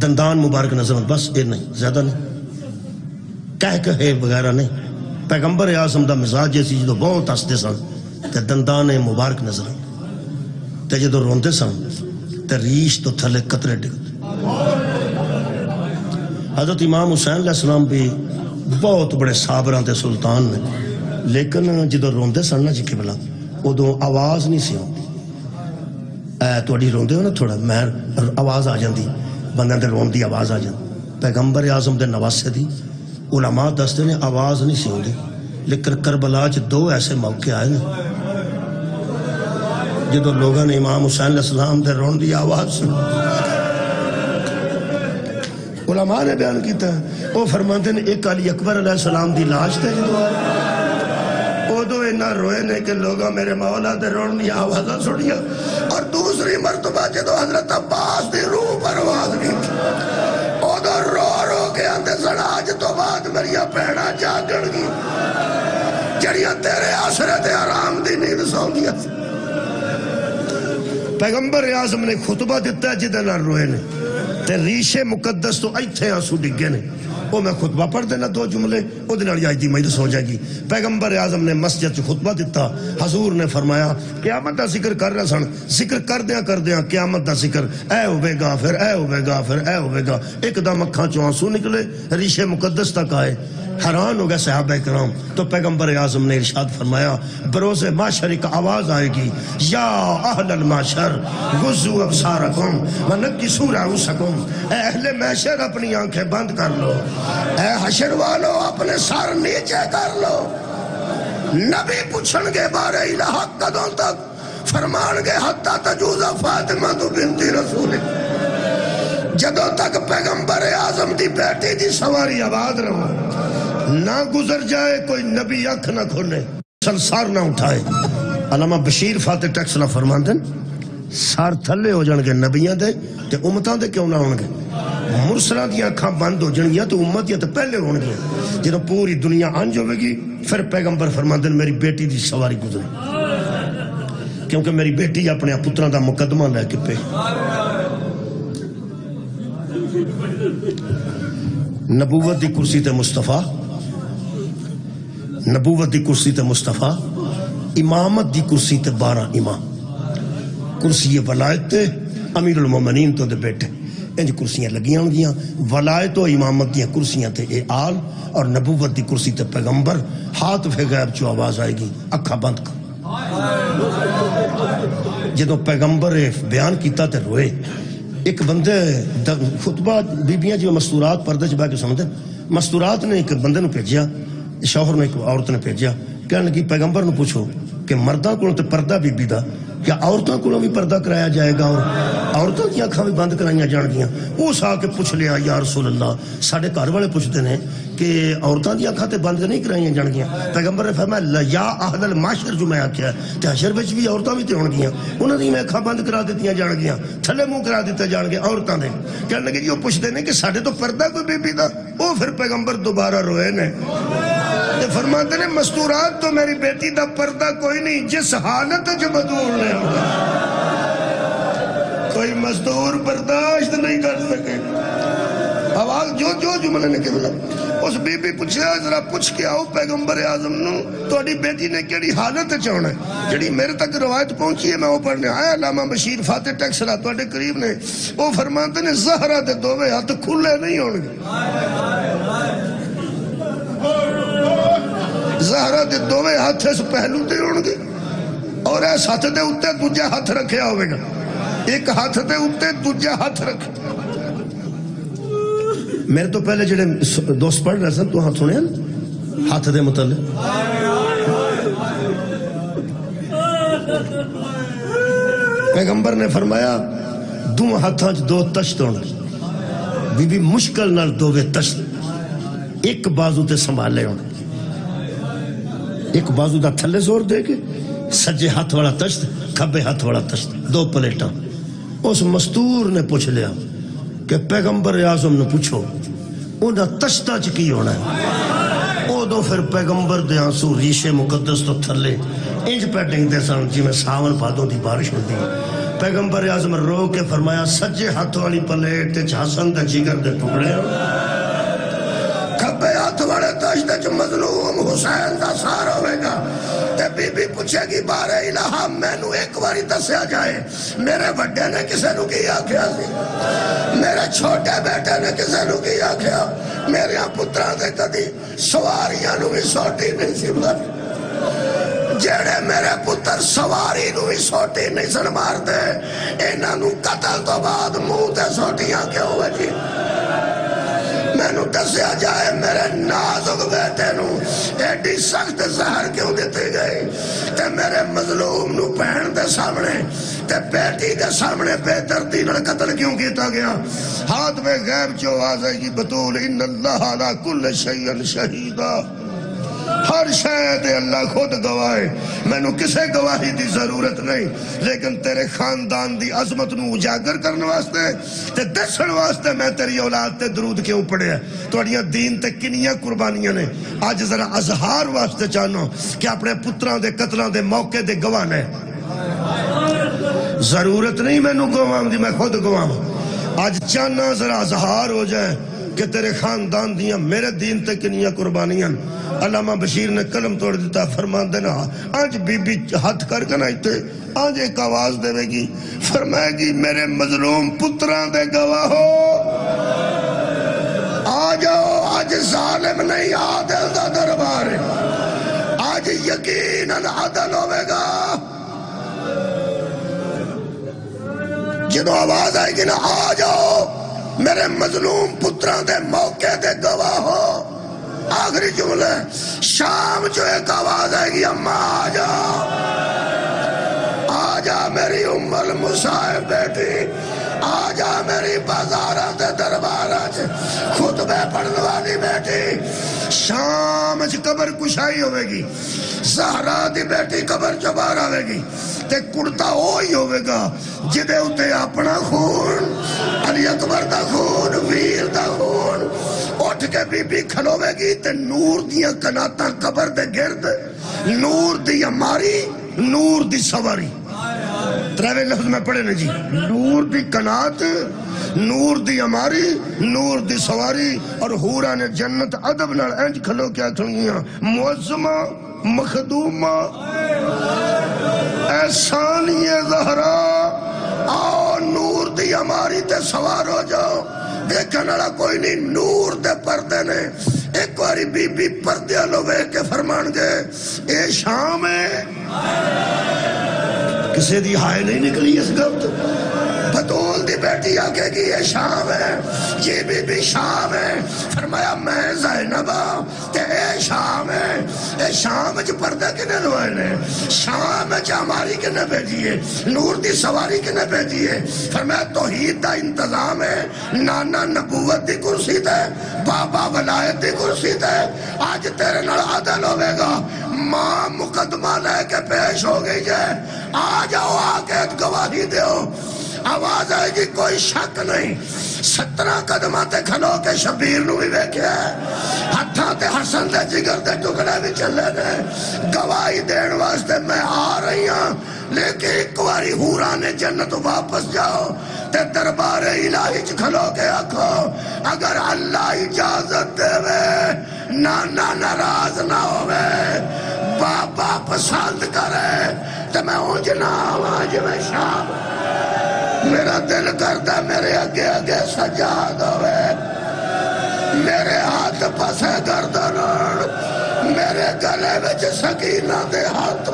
Speaker 1: دندان مبارک نظر آندے، بس یہ نہیں، زیادہ نہیں، کہے وغیرہ نہیں۔ پیغمبر اعظم دا مزاج ایسی جدو بہت ہسدے سن تے دندان مبارک نظر آندے، تے جدو روندے سن تے ریش تو تھلے قطرے ڈگدے۔ حضرت امام حسین علیہ السلام بھی بہت بڑے صابراں تے سلطان نے، لیکن جدو روندے سن نا جی قبلہ ادو آواز نہیں سی ہوندی۔ تھوڑی روندے ہو نا تھوڑا میں آواز آ جاندی، بندے دے رون دی آواز آ جاندی۔ پیغمبر اعظم دے نواسے دی علماء دستے نے آواز نہیں سی ہوندی، لیکن کربلا چ دو ایسے موقع آئے نا جدو لوگاں نے امام حسین علیہ السلام دے رون دی آواز سنی۔ علماء نے بیان کیتا ہے، وہ فرماتے ہیں ایک علی اکبر علیہ السلام دی لاش تے جدو ادو اینا روئے نے کہ لوگاں میرے مولا دے رون دی آوازاں سنیا، اور دوسری مرتبہ جدو حضرت عباس دی روح پرواز کی ادو رو رو کے آندے سن آج تو بعد میریا پہنا جاگن گی جڑیاں تیرے آسرے تے آرام دی نیند سو گیا۔ پیغمبر اعظم نے خطبہ دیتا ہے جدے نہ روئے نے تے ریش مقدس تو ایتھے آنسو ڈگے نے۔ وہ میں خطبہ پڑھ دینا دو جملے ادھر آج دی مجلس ہو جائے گی۔ پیغمبر اعظم نے مسجد سے خطبہ دیتا، حضور نے فرمایا قیامت دا ذکر کر رہا سن، ذکر کر دیاں قیامت دا ذکر، اے ہوئے گا پھر اے ہوئے گا پھر اے ہوئے گا، ایک دم اکھاں چوں آنسو نکلے، ریش مقدس تک آئے۔ حیران ہو گئے صحابہ کرام، تو پیغمبر اعظم نے ارشاد فرمایا بروز معاشر ایک آواز آئے گی، یا اہل المعاشر غضوا ابصارکم ونکسوا رؤوسکم، اے اہل معاشر اپنی آنکھیں بند کر لو، اے حشر والو اپنے سر نیچے کر لو۔ نبی پوچھن گے بارے الہ قدوں تک، فرمان گے حتی تجوز فاطمہ تو بنت رسول، جدوں تک پیغمبر اعظم دی بیٹی دی سواری آباد رہو نہ گزر جائے، کوئی نبی اکھ نہ کھولے، سر نہ اٹھائے۔ علامہ بشیر فاتح ٹیکسلا فرماندے سار تھلے ہو جان گے نبیاں دے تے امتاں دے کیوں نہ ہون گے، مرسلاں دی اکھاں بند ہو جان گیا تو امت یا تے پہلے ہون گے۔ جدوں پوری دنیا انج ہوے گی پھر پیغمبر فرماندے میری بیٹی دی سواری گزرے، کیونکہ میری بیٹی اپنے پتراں دا مقدمہ لے کے پہ نبوت دی کرسی تے مصطفیٰ، نبوت دی کرسی تے مصطفیٰ، امامت دی کرسی تے 12 امام، کرسی ولایت تے امیر المومنین تو دے بیٹے، انج کرسیاں لگیاں ہوں گیاں، ولایت و امامت دیاں کرسیاں تے اے آل، اور نبوت دی کرسی تے پیغمبر۔ ہاتھ فے غیب چو آواز آئے گی، اکھا بند کر۔ جدو پیغمبر بیان کیتا تے روئے، ایک بندے خطبہ بیبیاں جو مستورات پردے چ بہ کے سنتے، مستورات نے ایک بندے نو بھیجیا، شوہر نے ایک عورت نے بھیجیا، کہنے لگی پیغمبر نو پوچھو کہ مرداں کولوں تے پردہ بی بی دا، کیا عورتاں کولوں بھی پردہ کرایا جائے گا اور عورتاں دی اکھاں بھی بند کرائیاں جان گیاں؟ اس آ کے پوچھ لیا یا رسول اللہ ساڈے گھر والے پوچھتے ہیں کہ عورتاں دی اکھاں تے بند نہیں کرائیاں جان گیاں؟ پیغمبر نے فرمایا یا اہل المعشر، جو میں آکھیا تے حشر وچ بھی عورتاں بھی تے ہون گیاں، انہاں دی میں اکھاں بند کرا دتیاں جان گیاں، تھلے منہ کرا دتے جان گے عورتاں دے۔ کہنے لگے جی وہ پوچھتے ہیں کہ ساڈے تو پردہ کوئی بی بی دا، وہ پھر پیغمبر دوبارہ روئے نے تے فرماتے نے مستورات تو میری بیٹی دا پردہ کوئی نہیں، جس حالت جو مدور نے کوئی مزدور برداشت نہیں کر سکے۔ آواز جو جملے نے کہ اس بی بی پوچھا ذرا پوچھ کے آؤ پیغمبر اعظم نو تہاڈی بیٹی نے کیڑی حالت چاہنا ہے؟ جڑی میرے تک روایت پہنچی ہے میں وہ پڑھنے آیا، علامہ بشیر فاتح ٹیکسلا تہاڈے قریب نے، وہ فرماتے نے زہرا دے دوویں ہاتھ کھلے نہیں ہون گے، زہرا دے دوویں ہاتھ اس پہلو تے ہون گے اور اس ہاتھ دے اوتے دوجا ہاتھ رکھیا ہوے گا، ایک ہاتھ دے اوتے دوجا ہاتھ رکھ۔ میرے تو پہلے جڑے دوست پڑھ رہے سن تو ہاتھ سنے ہاتھ دے متعلق، پیغمبر نے فرمایا دو ہاتھاں چ دو تشت ہونا، بی بی مشکل نال دوویں تشت ایک بازو تے سنبھالے ہونا، ایک بازو دا تھلے زور دے کے سجے ہاتھ والا تشت کھبے ہاتھ والا تشت، دو پلیٹاں۔ اس مستور نے پوچھ لیا کہ پیغمبر اعظم نے پوچھو انہاں تشتاں چ کی ہونا ہے؟ ادو پھر پیغمبر دے آنسو ریشے مقدس تو تھلے انج پہ ڈنگدے سن جی میں ساون بھادوں دی بارش ہوندی۔ پیغمبر اعظم رو کے فرمایا سجے ہاتھ والی پلیٹ تے حسن دے جگر دے ٹکڑے، کھبے ہاتھ والے تشت وچ مظلوم حسین دا سار ہوے گا۔ تے بی بی پوچھے گی بار الہ مینو ایک باری دسیا جائے میرے وڈے نے کسے نو کی آکھیا سی، میرے چھوٹے بیٹے نے کسے نو کی آکھیا، میرے پتراں دے کدی سواریاں نو بھی سوٹی نہیں سی ماری، جڑے میرے پتر سواری نو بھی سوٹی نہیں سن مار دے، انہاں نو قتل تو بعد منہ تے سوٹیاں کیوں ہوئے جی؟ میں نو دسیا جائے میرے نازک بیٹے نو ایڈی سخت زہر کیوں دیتے گئے، تے میرے مظلوم نو بہن دے سامنے تے بیٹی دے سامنے بے دردی نال قتل کیوں کیتا گیا؟ ہاتھ میں غیب جو آواز ہے بطول ان اللہ علی کل شیء شہیدا، ہر شاید اللہ خود گواہے، میں نو کسے گواہی دی ضرورت نہیں، لیکن تیرے خاندان دی عظمت نو اجاگر کرنے واسطے تے دسن واسطے میں تیری اولاد تے درود کیوں پڑھے ہیں، توڑیاں دین تے کنیاں قربانیاں نے، آج ذرا اظہار واسطے چاہنا کہ اپنے پتران دے قتلان دے موقع دے گواہ نے، ضرورت نہیں میں نو گواہ دی، میں خود گواہ، آج چاہنا ذرا اظہار ہو جائے کہ تیرے خاندان دیاں میرے دین تے کنیاں قربانیاں۔ علامہ بشیر نے قلم توڑ دیتا فرمان دینا آج بی بی ہاتھ کر کے نہ آج ایک آواز دے گی، فرمائے گی میرے مظلوم پتران دے گواہو آ جاؤ، آج ظالم نہیں عادل دا دربار ہے، آج یقیناً عدل ہوئے گا۔ جدو آواز آئے گی نا آ جاؤ میرے مظلوم پتران دے موقع دے گواہ ہو، آخری جملے شام جو ایک آواز آئے گی اماں آ جا، آ جا میری ام المصائب بیٹی، آ جا میری بازارہ دے دربارہ خطبے پڑھنے والی بیٹی۔ شام قبر کشائی ہوئے گی، زہرا دی بیٹی قبر چ باہر آئے گی تے کڑتا ہوئی ہوئے گا جدے اتے اپنا خون علی اکبر دا خون ویر دا خون اٹھ کے بی بی کھلوے گی تے نور دیاں کناتاں قبر دے گرد، نور دی اماری نور دی سواری، تریوے لفظ میں پڑھے نا جی، نور دی کنات نور دی اماری نور دی سواری، اور حورا نے جنت ادب نال انج کھلو کیا کھڑیاں معظمہ مخدومہ احسانی زہرا، آؤ نور دی اماری تے سوار ہو جاؤ، دیکھن والا کوئی نہیں، نور دے پردے نے۔ ایک باری بی بی پردے لو وے کے فرمان گے اے شام ہے، کسے دی ہائے نہیں نکلی اس گفت بطول دی بیٹی آگے گی یہ شام ہے، یہ بھی شام ہے. فرمایا میں زینبہ تے اے شام ہے. اے شام جو پردہ کنے لوئے نے، شام جو ہماری کنے بھیجیے، نور دی سواری کنے بھیجیے. فرمایا توحید دا انتظام ہے، نانا نبوت دی کرسی تے، بابا ولایت دی کرسی تے. آج تیرے نال عدل ہوئے گا، ماں مقدمہ لے کے پیش ہو گئی جائے. آ جاؤ آگے گواہی دیو. آواز آئے گی کوئی شک نہیں. 17 قدمہ تے کھلو کے شبیر نو بھی ویکھیا ہے، ہتھاں تے حسن دے جگر دے ٹکڑے بھی چلے نے. گواہی دین واسطے میں آ رہی ہوں، لیکن ایک واری حورانے جنت واپس جاؤ تے دربار الہی چ کھلو کے آکھو اگر اللہ اجازت دے وے، نانا ناراض نہ ہوئے، بابا پسند کرے تو میں اونجنا آواں جو میں شام. میرا دل کرتا میرے اگے اگے سجاد ہوئے، میرے ہاتھ پسے گردن، میرے گلے وچ سکینہ دے ہاتھ.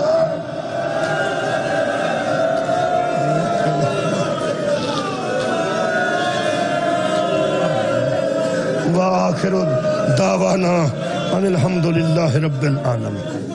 Speaker 1: وآخر دعوانا ان الحمدللہ رب العالمین.